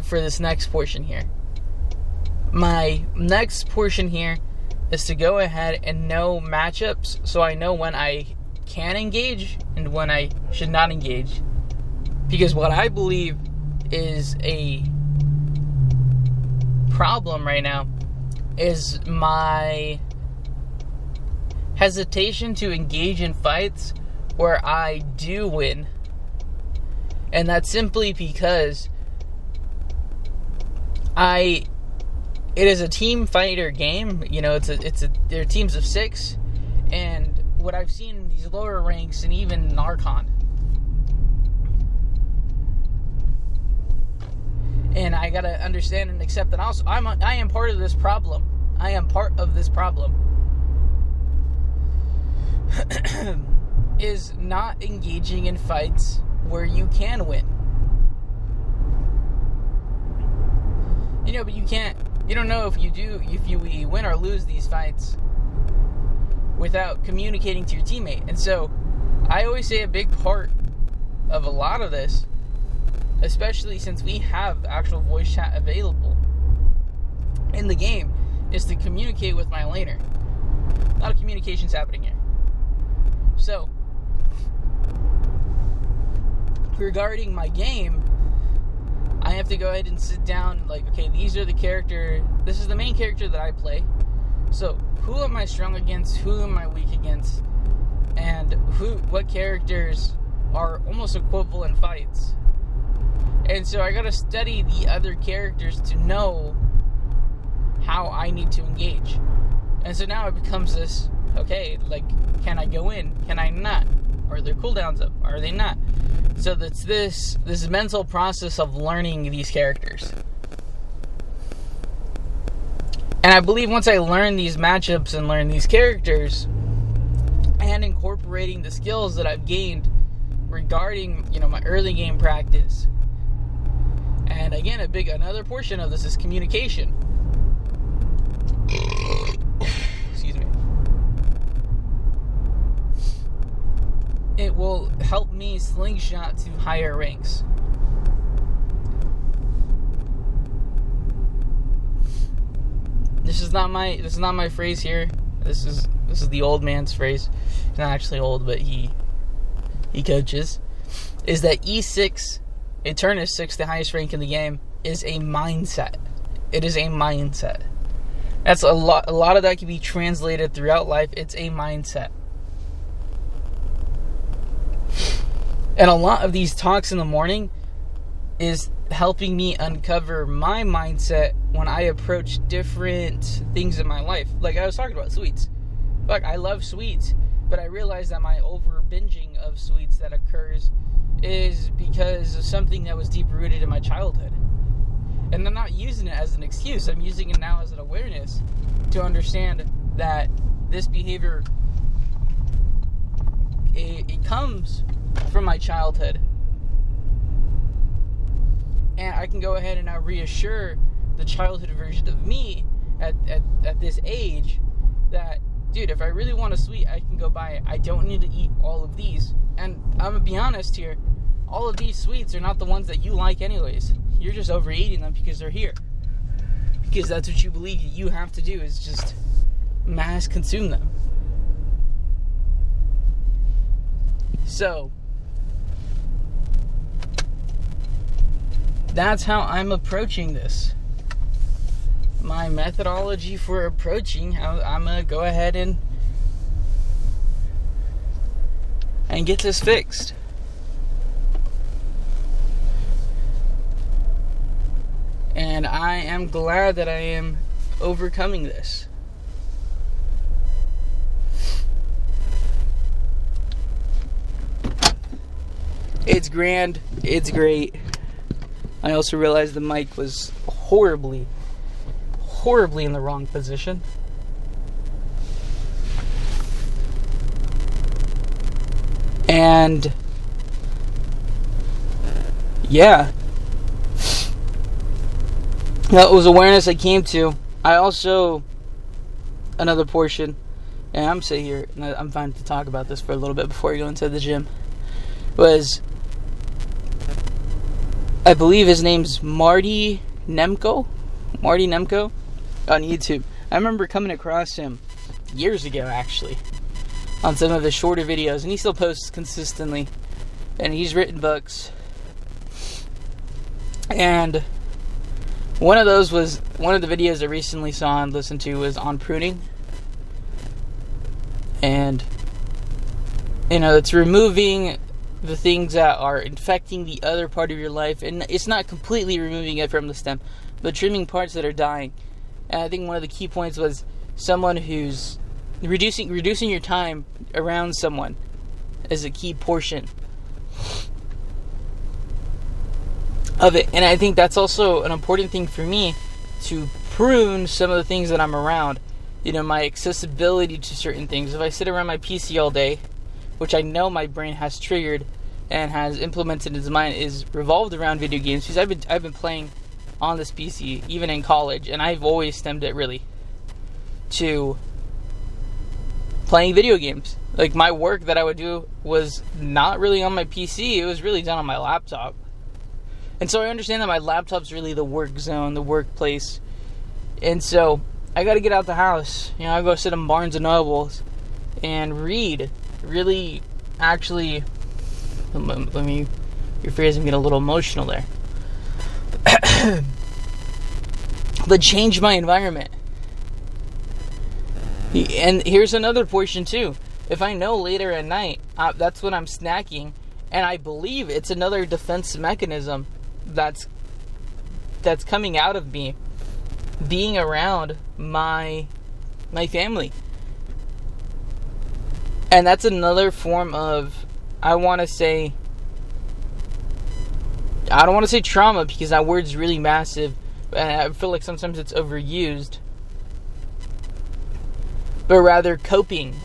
for this next portion here. My next portion here is to go ahead and know matchups, so I know when I can engage and when I should not engage. Because what I believe is a problem right now is my hesitation to engage in fights where I do win. And that's simply because it is a team fighter game. They're teams of 6, and what I've seen in these lower ranks, and even Narcon, and I gotta understand and accept that also I am part of this problem. I am part of this problem. Is not engaging in fights where you can win. But you don't know if you win or lose these fights without communicating to your teammate. And so I always say a big part of a lot of this, especially since we have actual voice chat available in the game, is to communicate with my laner. A lot of communication's happening here. So, regarding my game, I have to go ahead and sit down, okay, this is the main character that I play. So, who am I strong against? Who am I weak against? And what characters are almost equivalent fights? And so I gotta study the other characters to know how I need to engage. And so now it becomes this, okay, can I go in? Can I not? Are there cooldowns up? Are they not? So that's this mental process of learning these characters. And I believe once I learn these matchups and learn these characters, and incorporating the skills that I've gained regarding, my early game practice. And again, another portion of this is communication. Excuse me. It will help me slingshot to higher ranks. This is not my phrase here. This is the old man's phrase. He's not actually old, but he coaches. Is that E6, Eternus 6, the highest rank in the game, is a mindset. It is a mindset. That's a lot of that can be translated throughout life. It's a mindset. And a lot of these talks in the morning is helping me uncover my mindset when I approach different things in my life. Like I was talking about sweets. Look, I love sweets, but I realize that my over binging of sweets that occurs is because of something that was deep rooted in my childhood. And I'm not using it as an excuse. I'm using it now as an awareness to understand that this behavior, it comes from my childhood. And I can go ahead and now reassure the childhood version of me at this age that, dude, if I really want a sweet, I can go buy it. I don't need to eat all of these. And I'm going to be honest here. all of these sweets are not the ones that you like anyways. You're just overeating them because they're here. Because that's what you believe you have to do, is just mass consume them. So, that's how I'm approaching this. My methodology for approaching how I'm going to go ahead and get this fixed. And I am glad that I am overcoming this. It's grand. It's great. I also realized the mic was horribly in the wrong position. And yeah, that was awareness I came to. I also, another portion, and I'm sitting here and I'm fine to talk about this for a little bit before I go into the gym, was, I believe his name's Marty Nemko on YouTube. I remember coming across him years ago, actually, on some of his shorter videos, and he still posts consistently, and he's written books. And one of the videos I recently saw and listened to was on pruning, and it's removing the things that are infecting the other part of your life, and it's not completely removing it from the stem, but trimming parts that are dying. And I think one of the key points was someone who's reducing your time around someone is a key portion of it. And I think that's also an important thing for me, to prune some of the things that I'm around. My accessibility to certain things. If I sit around my PC all day, which I know my brain has triggered and has implemented in its mind, is revolved around video games, because I've been playing on this PC even in college, and I've always stemmed it really to playing video games. Like, my work that I would do was not really on my PC, it was really done on my laptop. And so I understand that my laptop's really the work zone, the workplace. And so I gotta get out the house. I go sit in Barnes and Nobles and read. Really, actually, let me rephrase and get a little emotional there. But change my environment. And here's another portion too. If I know later at night, that's when I'm snacking, and I believe it's another defense mechanism that's coming out of me, being around my family. And that's another form of, I don't want to say trauma, because that word's really massive, and I feel like sometimes it's overused, but rather coping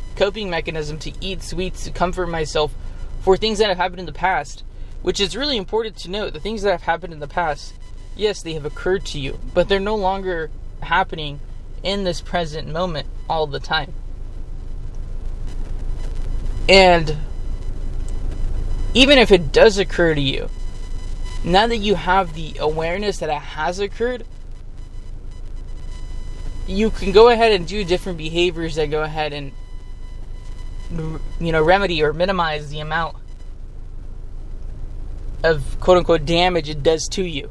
mechanism, to eat sweets, to comfort myself for things that have happened in the past, which is really important to note. The things that have happened in the past, yes, they have occurred to you, but they're no longer happening in this present moment all the time. And even if it does occur to you, now that you have the awareness that it has occurred, you can go ahead and do different behaviors that go ahead and, remedy or minimize the amount of quote-unquote damage it does to you.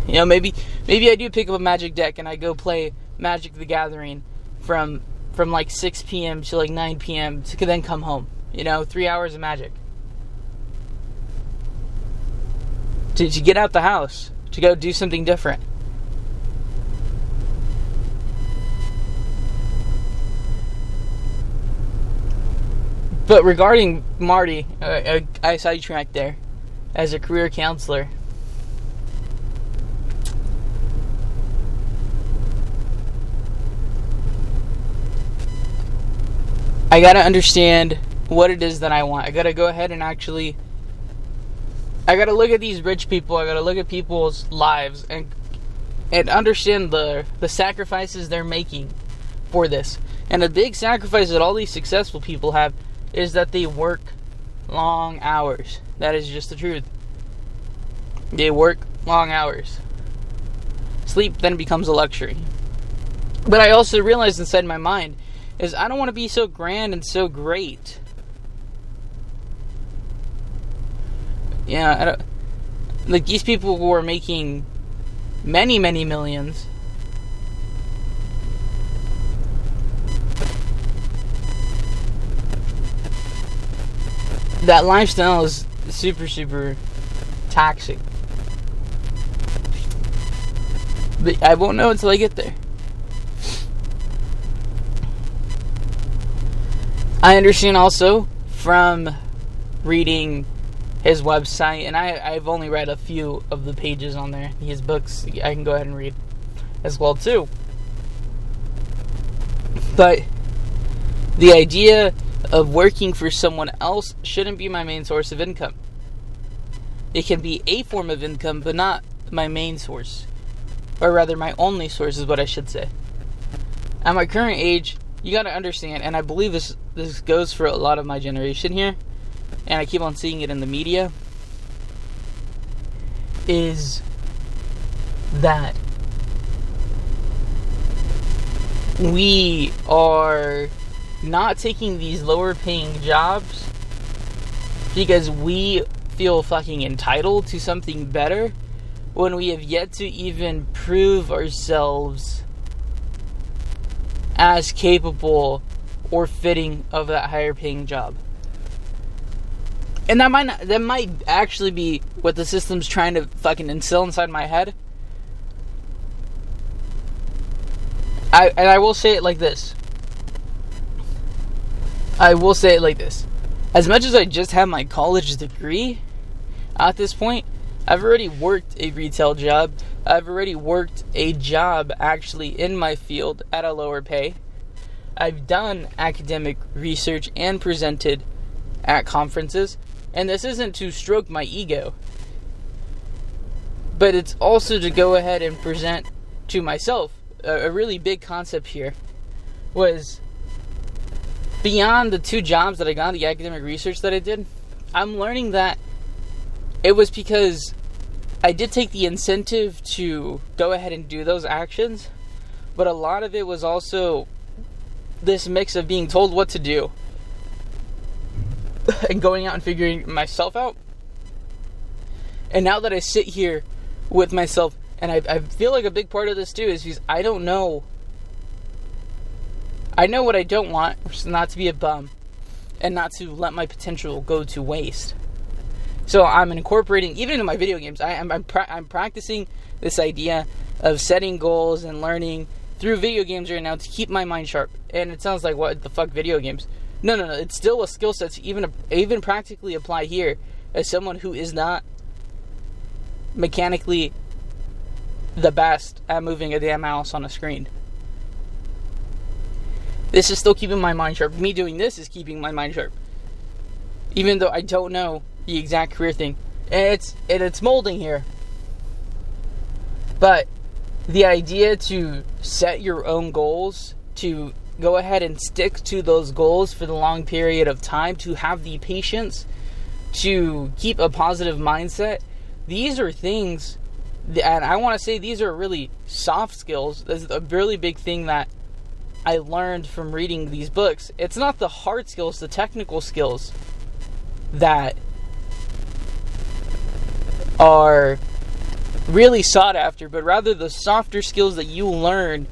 Maybe I do pick up a Magic deck and I go play Magic the Gathering from like 6 p.m. to like 9 p.m. to then come home. 3 hours of Magic. To get out the house, to go do something different. But regarding Marty, I sidetracked there as a career counselor. I gotta understand what it is that I want. I gotta go ahead and I gotta look at these rich people. I gotta look at people's lives and understand the sacrifices they're making for this. And a big sacrifice that all these successful people have is that they work long hours. That is just the truth. They work long hours. Sleep then becomes a luxury. But I also realized inside my mind is I don't want to be so grand and so great. Yeah, I don't, like these people who are making many, many millions. That lifestyle is super, super toxic. But I won't know until I get there. I understand also from reading his website, and I've only read a few of the pages on there. His books I can go ahead and read as well too. But the idea of working for someone else shouldn't be my main source of income. It can be a form of income, but not my main source. Or rather, my only source is what I should say. At my current age, you gotta understand, and I believe this goes for a lot of my generation here, and I keep on seeing it in the media, is that we are not taking these lower paying jobs because we feel fucking entitled to something better when we have yet to even prove ourselves as capable or fitting of that higher paying job. And that might actually be what the system's trying to fucking instill inside my head. I will say it like this. As much as I just have my college degree, at this point, I've already worked a retail job. I've already worked a job actually in my field at a lower pay. I've done academic research and presented at conferences. And this isn't to stroke my ego, but it's also to go ahead and present to myself a really big concept here was beyond the 2 jobs that I got, the academic research that I did. I'm learning that it was because I did take the incentive to go ahead and do those actions, but a lot of it was also this mix of being told what to do and going out and figuring myself out. And now that I sit here with myself, and I feel like a big part of this too is because I don't know. I know what I don't want, which is not to be a bum and not to let my potential go to waste. So I'm incorporating, even in my video games, I'm practicing this idea of setting goals and learning through video games right now to keep my mind sharp. And it sounds like, what the fuck, video games? No. It's still a skill set to even practically apply here as someone who is not mechanically the best at moving a damn mouse on a screen. This is still keeping my mind sharp. Me doing this is keeping my mind sharp. Even though I don't know the exact career thing. And it's molding here. But the idea to set your own goals, to go ahead and stick to those goals for the long period of time, to have the patience, to keep a positive mindset, these are things, and I want to say these are really soft skills. This is a really big thing that I learned from reading these books. It's not the hard skills, the technical skills that are really sought after, but rather the softer skills that you learn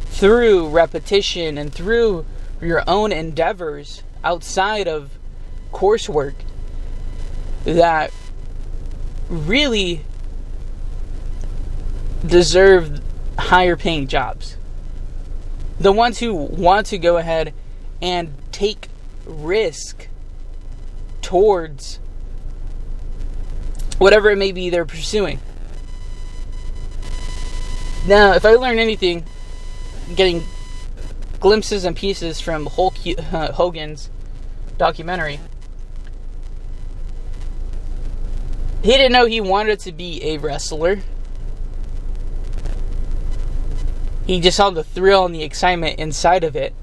through repetition and through your own endeavors outside of coursework that really deserve higher paying jobs. The ones who want to go ahead and take risk towards whatever it may be they're pursuing. Now, if I learn anything, getting glimpses and pieces from Hulk Hogan's documentary, he didn't know he wanted to be a wrestler. He just saw the thrill and the excitement inside of it.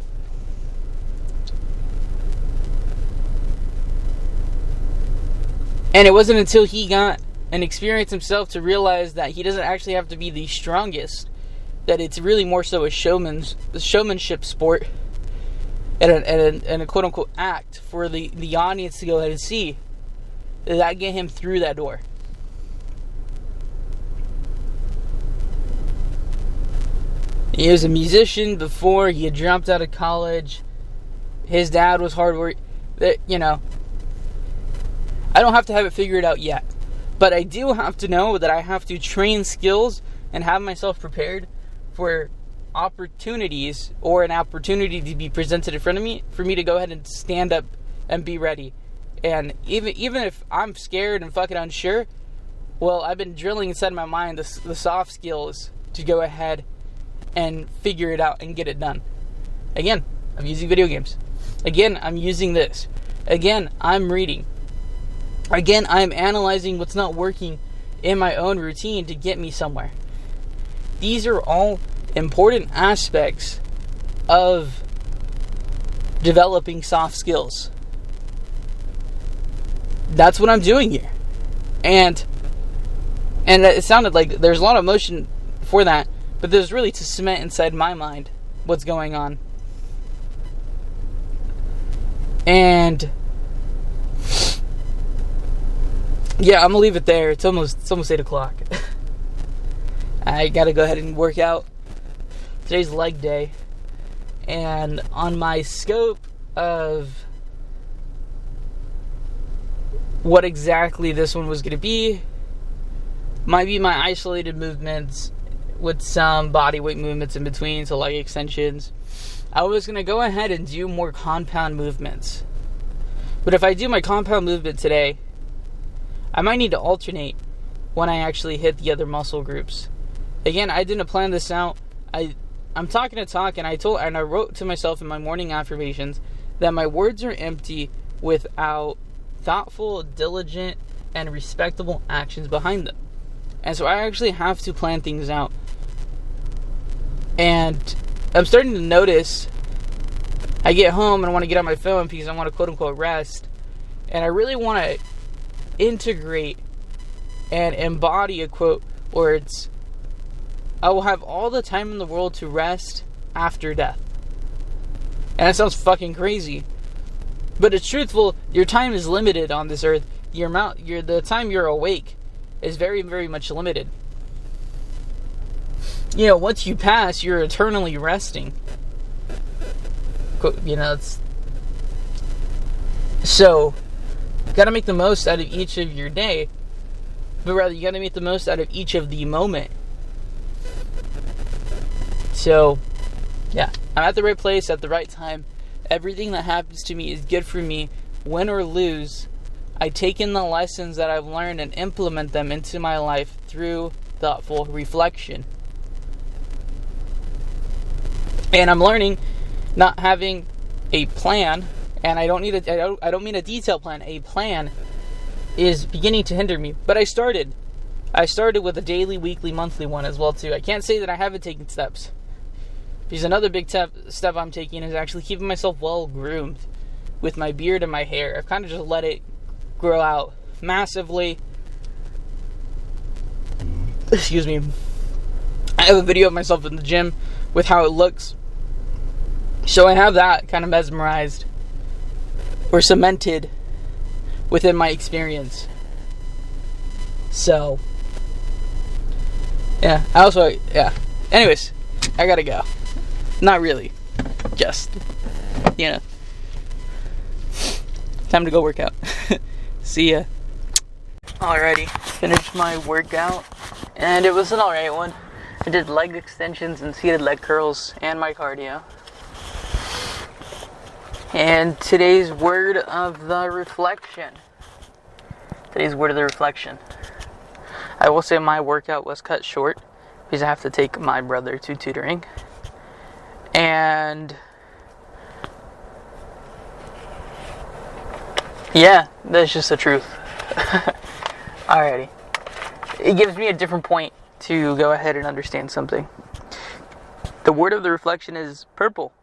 And it wasn't until he got an experience himself to realize that he doesn't actually have to be the strongest, that it's really more so a showmanship sport and a quote-unquote act for the audience to go ahead and see, that get him through that door. He was a musician before he had dropped out of college. His dad was hard work. You know, I don't have to have it figured out yet, but I do have to know that I have to train skills and have myself prepared for opportunities, or an opportunity to be presented in front of me, for me to go ahead and stand up and be ready. And even if I'm scared and fucking unsure, well, I've been drilling inside my mind the soft skills to go ahead and figure it out and get it done. Again, I'm using video games. Again, I'm using this. Again, I'm reading. Again, I'm analyzing what's not working in my own routine to get me somewhere. These are all important aspects of developing soft skills. That's what I'm doing here. And it sounded like there's a lot of emotion for that, but there's really to cement inside my mind what's going on. And yeah, I'm gonna leave it there. It's almost 8 o'clock. I gotta go ahead and work out. Today's leg day, and on my scope of what exactly this one was going to be, might be my isolated movements with some body weight movements in between, so leg extensions. I was going to go ahead and do more compound movements, but if I do my compound movement today, I might need to alternate when I actually hit the other muscle groups. Again, I didn't plan this out. I'm talking to talk, and I wrote to myself in my morning affirmations that my words are empty without thoughtful, diligent, and respectable actions behind them. And so I actually have to plan things out. And I'm starting to notice, I get home and I want to get on my phone because I want to quote-unquote rest. And I really want to integrate and embody a quote where it's, I will have all the time in the world to rest after death. And that sounds fucking crazy, but it's truthful. Your time is limited on this earth. The time you're awake is very, very much limited. You know, once you pass, you're eternally resting. You know, so you gotta make the most out of each of your day, but rather you gotta make the most out of each of the moment. So, yeah, I'm at the right place at the right time. Everything that happens to me is good for me. Win or lose, I take in the lessons that I've learned and implement them into my life through thoughtful reflection. And I'm learning not having a plan, and I don't mean a detailed plan. A plan is beginning to hinder me. But I started with a daily, weekly, monthly one as well too. I can't say that I haven't taken steps. Because another big step I'm taking is actually keeping myself well groomed with my beard and my hair. I've kind of just let it grow out massively. Excuse me. I have a video of myself in the gym with how it looks. So I have that kind of mesmerized or cemented within my experience. So, yeah. Anyways, I gotta go. Not really. Just, you know. Time to go work out. See ya. Alrighty. Finished my workout. And it was an alright one. I did leg extensions and seated leg curls and my cardio. And today's word of the reflection. I will say my workout was cut short because I have to take my brother to tutoring. And yeah, that's just the truth. Alrighty. It gives me a different point to go ahead and understand something. The word of the reflection is purple.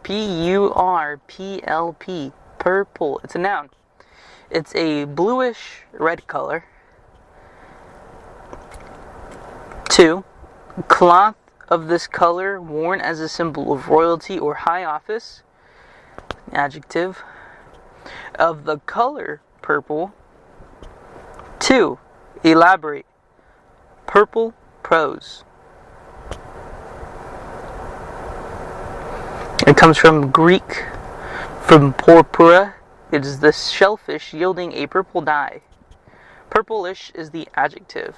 Purplp. Purple. It's a noun. It's a bluish red color. 2. Cloth of this color worn as a symbol of royalty or high office. Adjective. Of the color purple. 2. Elaborate. Purple prose. It comes from Greek, from purpura. It is the shellfish yielding a purple dye. Purplish is the adjective.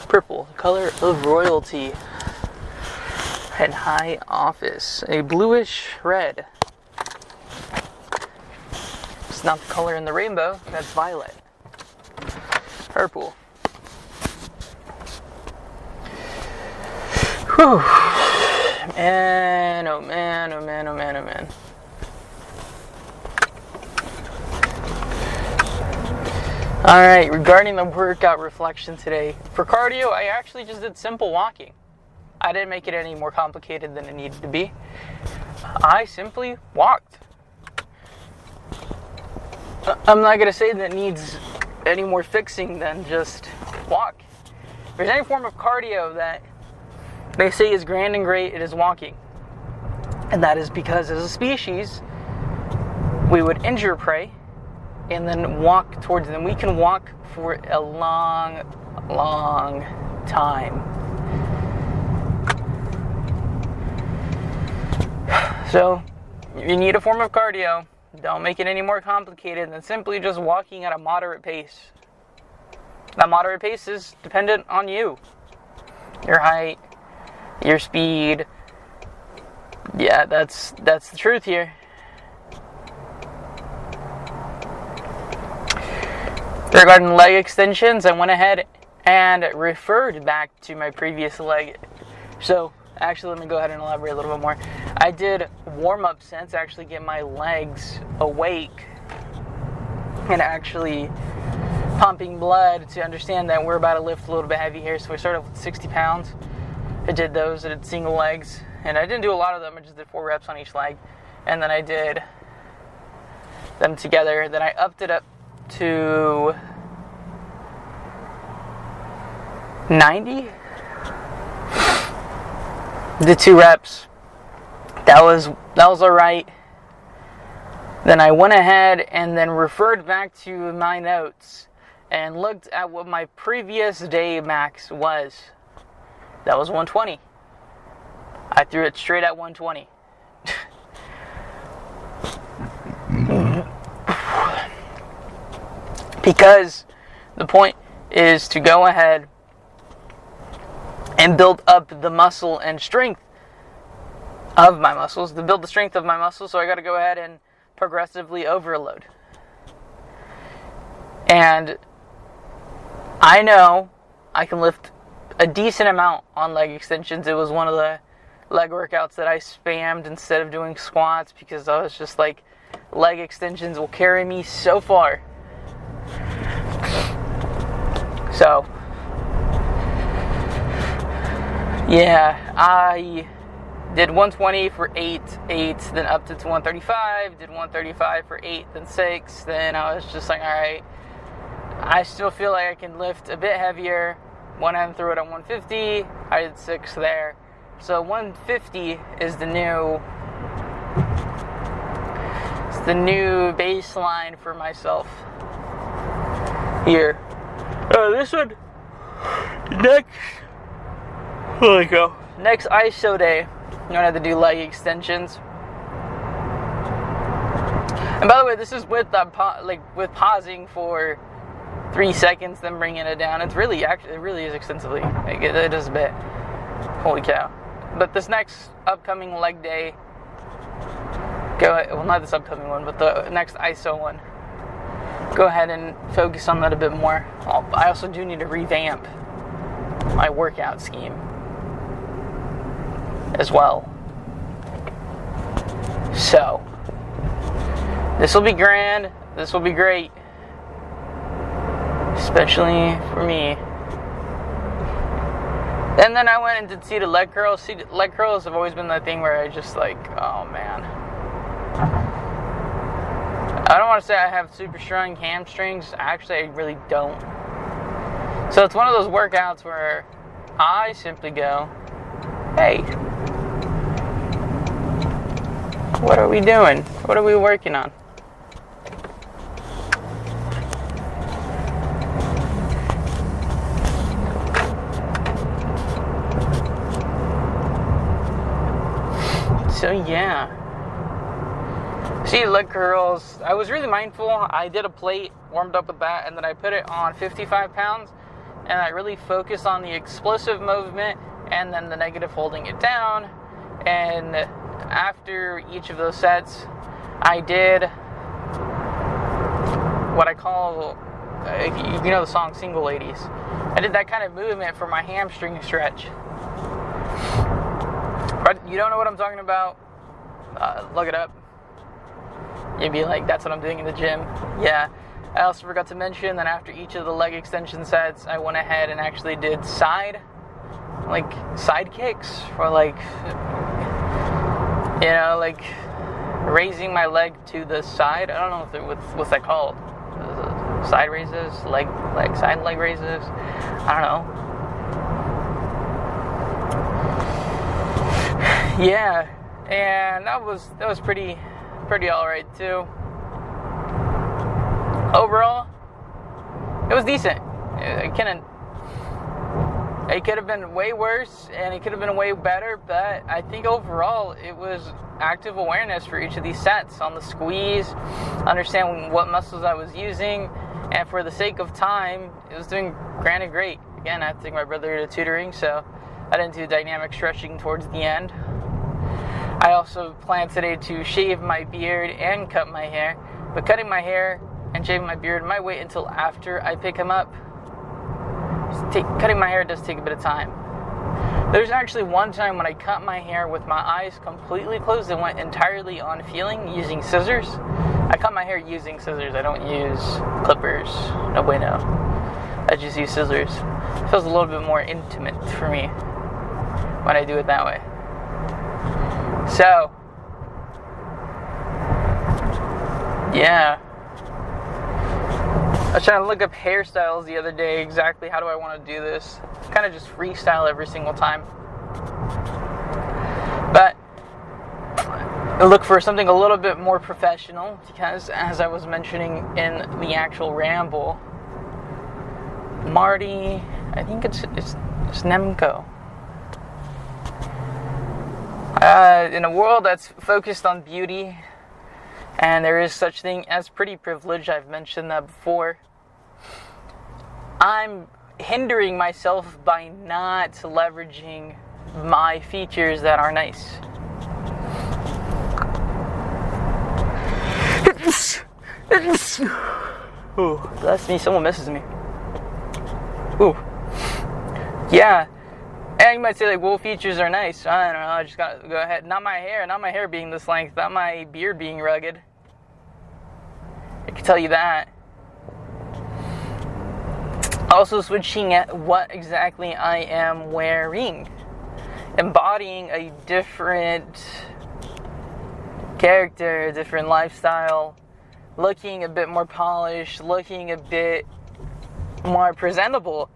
Purple, color of royalty and high office. A bluish red. It's not the color in the rainbow, that's violet. Purple. Whew. Man, oh man, oh man, oh man, oh man. Alright, regarding the workout reflection today, for cardio, I actually just did simple walking. I didn't make it any more complicated than it needed to be. I simply walked. I'm not going to say that it needs any more fixing than just walk. If there's any form of cardio that they say is grand and great, it is walking. And that is because as a species, we would injure prey and then walk towards them. We can walk for a long, long time. So, if you need a form of cardio, don't make it any more complicated than simply just walking at a moderate pace. That moderate pace is dependent on you. Your height, your speed. Yeah, that's the truth here. Regarding leg extensions, I went ahead and referred back to my previous leg. So, actually, let me go ahead and elaborate a little bit more. I did warm-up sets to actually get my legs awake and actually pumping blood to understand that we're about to lift a little bit heavy here. So I started with 60 pounds. I did those. I did single legs. And I didn't do a lot of them. I just did 4 reps on each leg. And then I did them together. Then I upped it up to 90. Did 2 reps. That was alright. Then I went ahead and then referred back to my notes and looked at what my previous day max was. That was 120. I threw it straight at 120. Because the point is to go ahead and build up the muscle and strength of my muscles. To build the strength of my muscles, so I got to go ahead and progressively overload. And I know I can lift a decent amount on leg extensions. It was one of the leg workouts that I spammed instead of doing squats because I was just like, leg extensions will carry me so far. So, yeah, I did 120 for 8, then upped it to 135, did 135 for 8, then 6, then I was just like, alright, I still feel like I can lift a bit heavier. Went ahead and threw it at 150, I did 6 there. So 150 is the new baseline for myself here. This one, next, there we go. Next ISO day, I'm gonna have to do leg extensions. And by the way, this is with with pausing for 3 seconds, then bringing it down. It really is extensively. Like, it is a bit. Holy cow! But this next upcoming leg day, not this upcoming one, but the next ISO one. Go ahead and focus on that a bit more. I also do need to revamp my workout scheme as well. So, this will be grand. This will be great. Especially for me. And then I went and did seated leg curls. Seated leg curls have always been that thing where I just like, oh man. I don't want to say I have super strong hamstrings. Actually, I really don't. So it's one of those workouts where I simply go, hey, what are we doing? What are we working on? So yeah. See, leg curls, I was really mindful. I did a plate, warmed up with that, and then I put it on 55 pounds, and I really focused on the explosive movement and then the negative holding it down. And after each of those sets, I did what I call, you know the song Single Ladies. I did that kind of movement for my hamstring stretch. But you don't know what I'm talking about? Look it up. You'd be like, that's what I'm doing in the gym. Yeah. I also forgot to mention that after each of the leg extension sets, I went ahead and actually did side kicks, or raising my leg to the side. I don't know what's that called. Side raises, side leg raises. I don't know. Yeah, and that was pretty alright too. Overall, it was decent. It could have been way worse, and it could have been way better, but I think overall it was active awareness for each of these sets on the squeeze, understanding what muscles I was using, and for the sake of time, it was doing granted great. Again, I have to take my brother to tutoring, so I didn't do dynamic stretching towards the end. I also plan today to shave my beard and cut my hair, but cutting my hair and shaving my beard might wait until after I pick him up. Cutting my hair does take a bit of time. There's actually one time when I cut my hair with my eyes completely closed and went entirely on feeling using scissors. I cut my hair using scissors. I don't use clippers. No bueno. I just use scissors. It feels a little bit more intimate for me when I do it that way. So, yeah. I was trying to look up hairstyles the other day, exactly how do I want to do this. Kind of just freestyle every single time. But I look for something a little bit more professional, because as I was mentioning in the actual ramble, Marty, I think it's Nemco. In a world that's focused on beauty, and there is such thing as pretty privilege, I've mentioned that before, I'm hindering myself by not leveraging my features that are nice. Ooh, bless me, someone misses me. Ooh. Yeah. And you might say, like, well, features are nice. I don't know, I just gotta go ahead. Not my hair being this length, not my beard being rugged. I can tell you that. Also switching at what exactly I am wearing. Embodying a different character, a different lifestyle. Looking a bit more polished, looking a bit more presentable.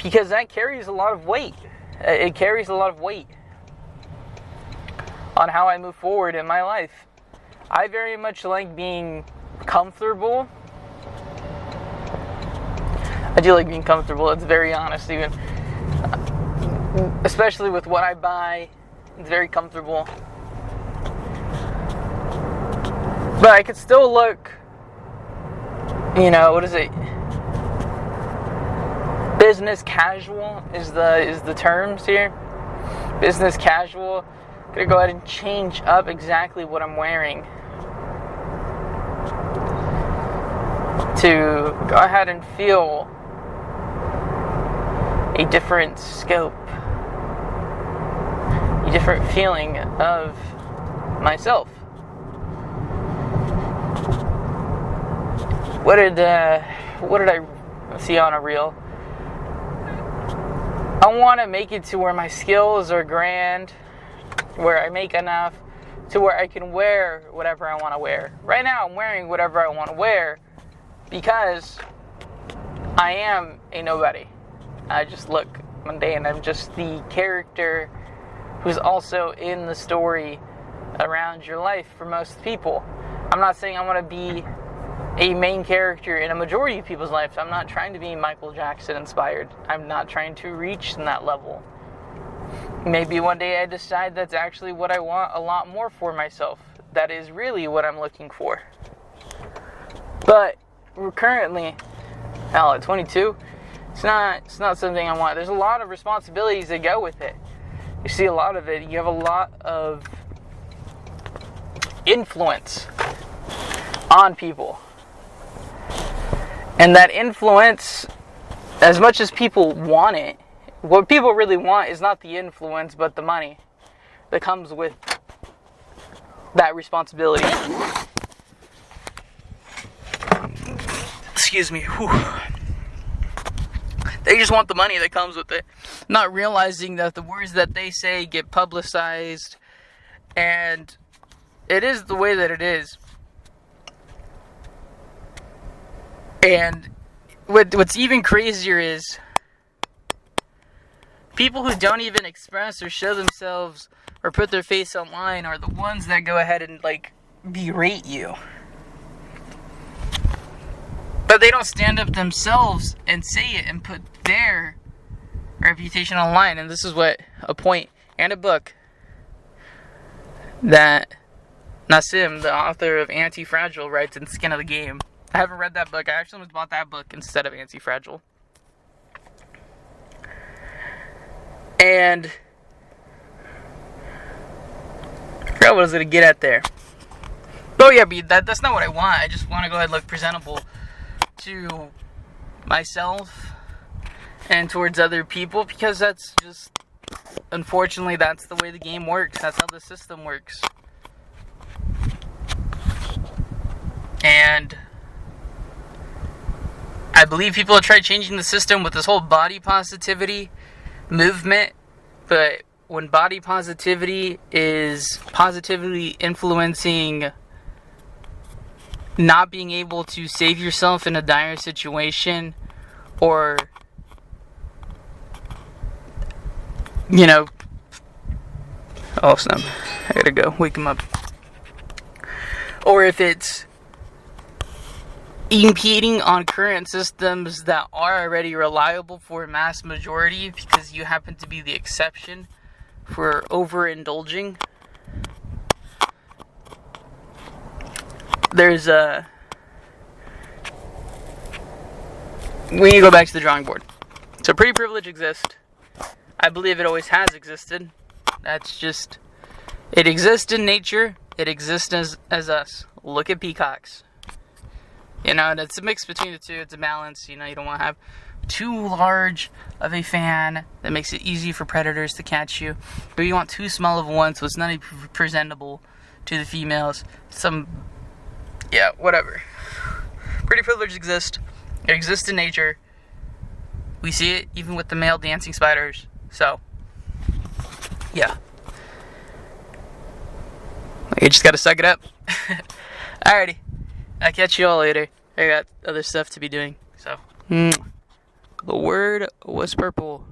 Because that carries a lot of weight. It carries a lot of weight on how I move forward in my life. I very much like being comfortable. I do like being comfortable, it's very honest even. Especially with what I buy, it's very comfortable. But I could still look, what is it? Business casual is the terms here. Business casual. I'm gonna go ahead and change up exactly what I'm wearing to go ahead and feel a different scope, a different feeling of myself. What did I see on a reel? I want to make it to where my skills are grand, where I make enough to where I can wear whatever I want to wear. Right now, I'm wearing whatever I want to wear because I am a nobody. I just look mundane. I'm just the character who's also in the story around your life for most people. I'm not saying I want to be a main character in a majority of people's lives. I'm not trying to be Michael Jackson inspired. I'm not trying to reach that level. Maybe one day I decide that's actually what I want a lot more for myself. That is really what I'm looking for. But we're currently, at 22, it's not something I want. There's a lot of responsibilities that go with it. You see a lot of it. You have a lot of influence on people. And that influence, as much as people want it, what people really want is not the influence, but the money that comes with that responsibility. Excuse me. Whew. They just want the money that comes with it, not realizing that the words that they say get publicized, and it is the way that it is. And what's even crazier is people who don't even express or show themselves or put their face online are the ones that go ahead and, berate you. But they don't stand up themselves and say it and put their reputation online. And this is what a point and a book that Nassim, the author of Anti-Fragile, writes in Skin of the Game. I haven't read that book. I actually almost bought that book instead of Anti-Fragile. And I forgot what I was going to get at there. Oh yeah, but that's not what I want. I just want to go ahead and look presentable to myself and towards other people, because that's just, unfortunately, that's the way the game works. That's how the system works. And I believe people have tried changing the system with this whole body positivity movement, but when body positivity is positively influencing not being able to save yourself in a dire situation, or oh snap, I gotta go wake him up, or if it's impeding on current systems that are already reliable for a mass majority because you happen to be the exception for overindulging. We need to go back to the drawing board. So pretty privilege exists. I believe it always has existed. That's just, it exists in nature. It exists as us. Look at peacocks. And it's a mix between the two. It's a balance. You don't want to have too large of a fan that makes it easy for predators to catch you. But you want too small of one so it's not even presentable to the females. Whatever. Pretty privilege exists. It exists in nature. We see it even with the male dancing spiders. So, yeah. You just gotta suck it up. Alrighty. I'll catch you all later. I got other stuff to be doing. So, the word was purple.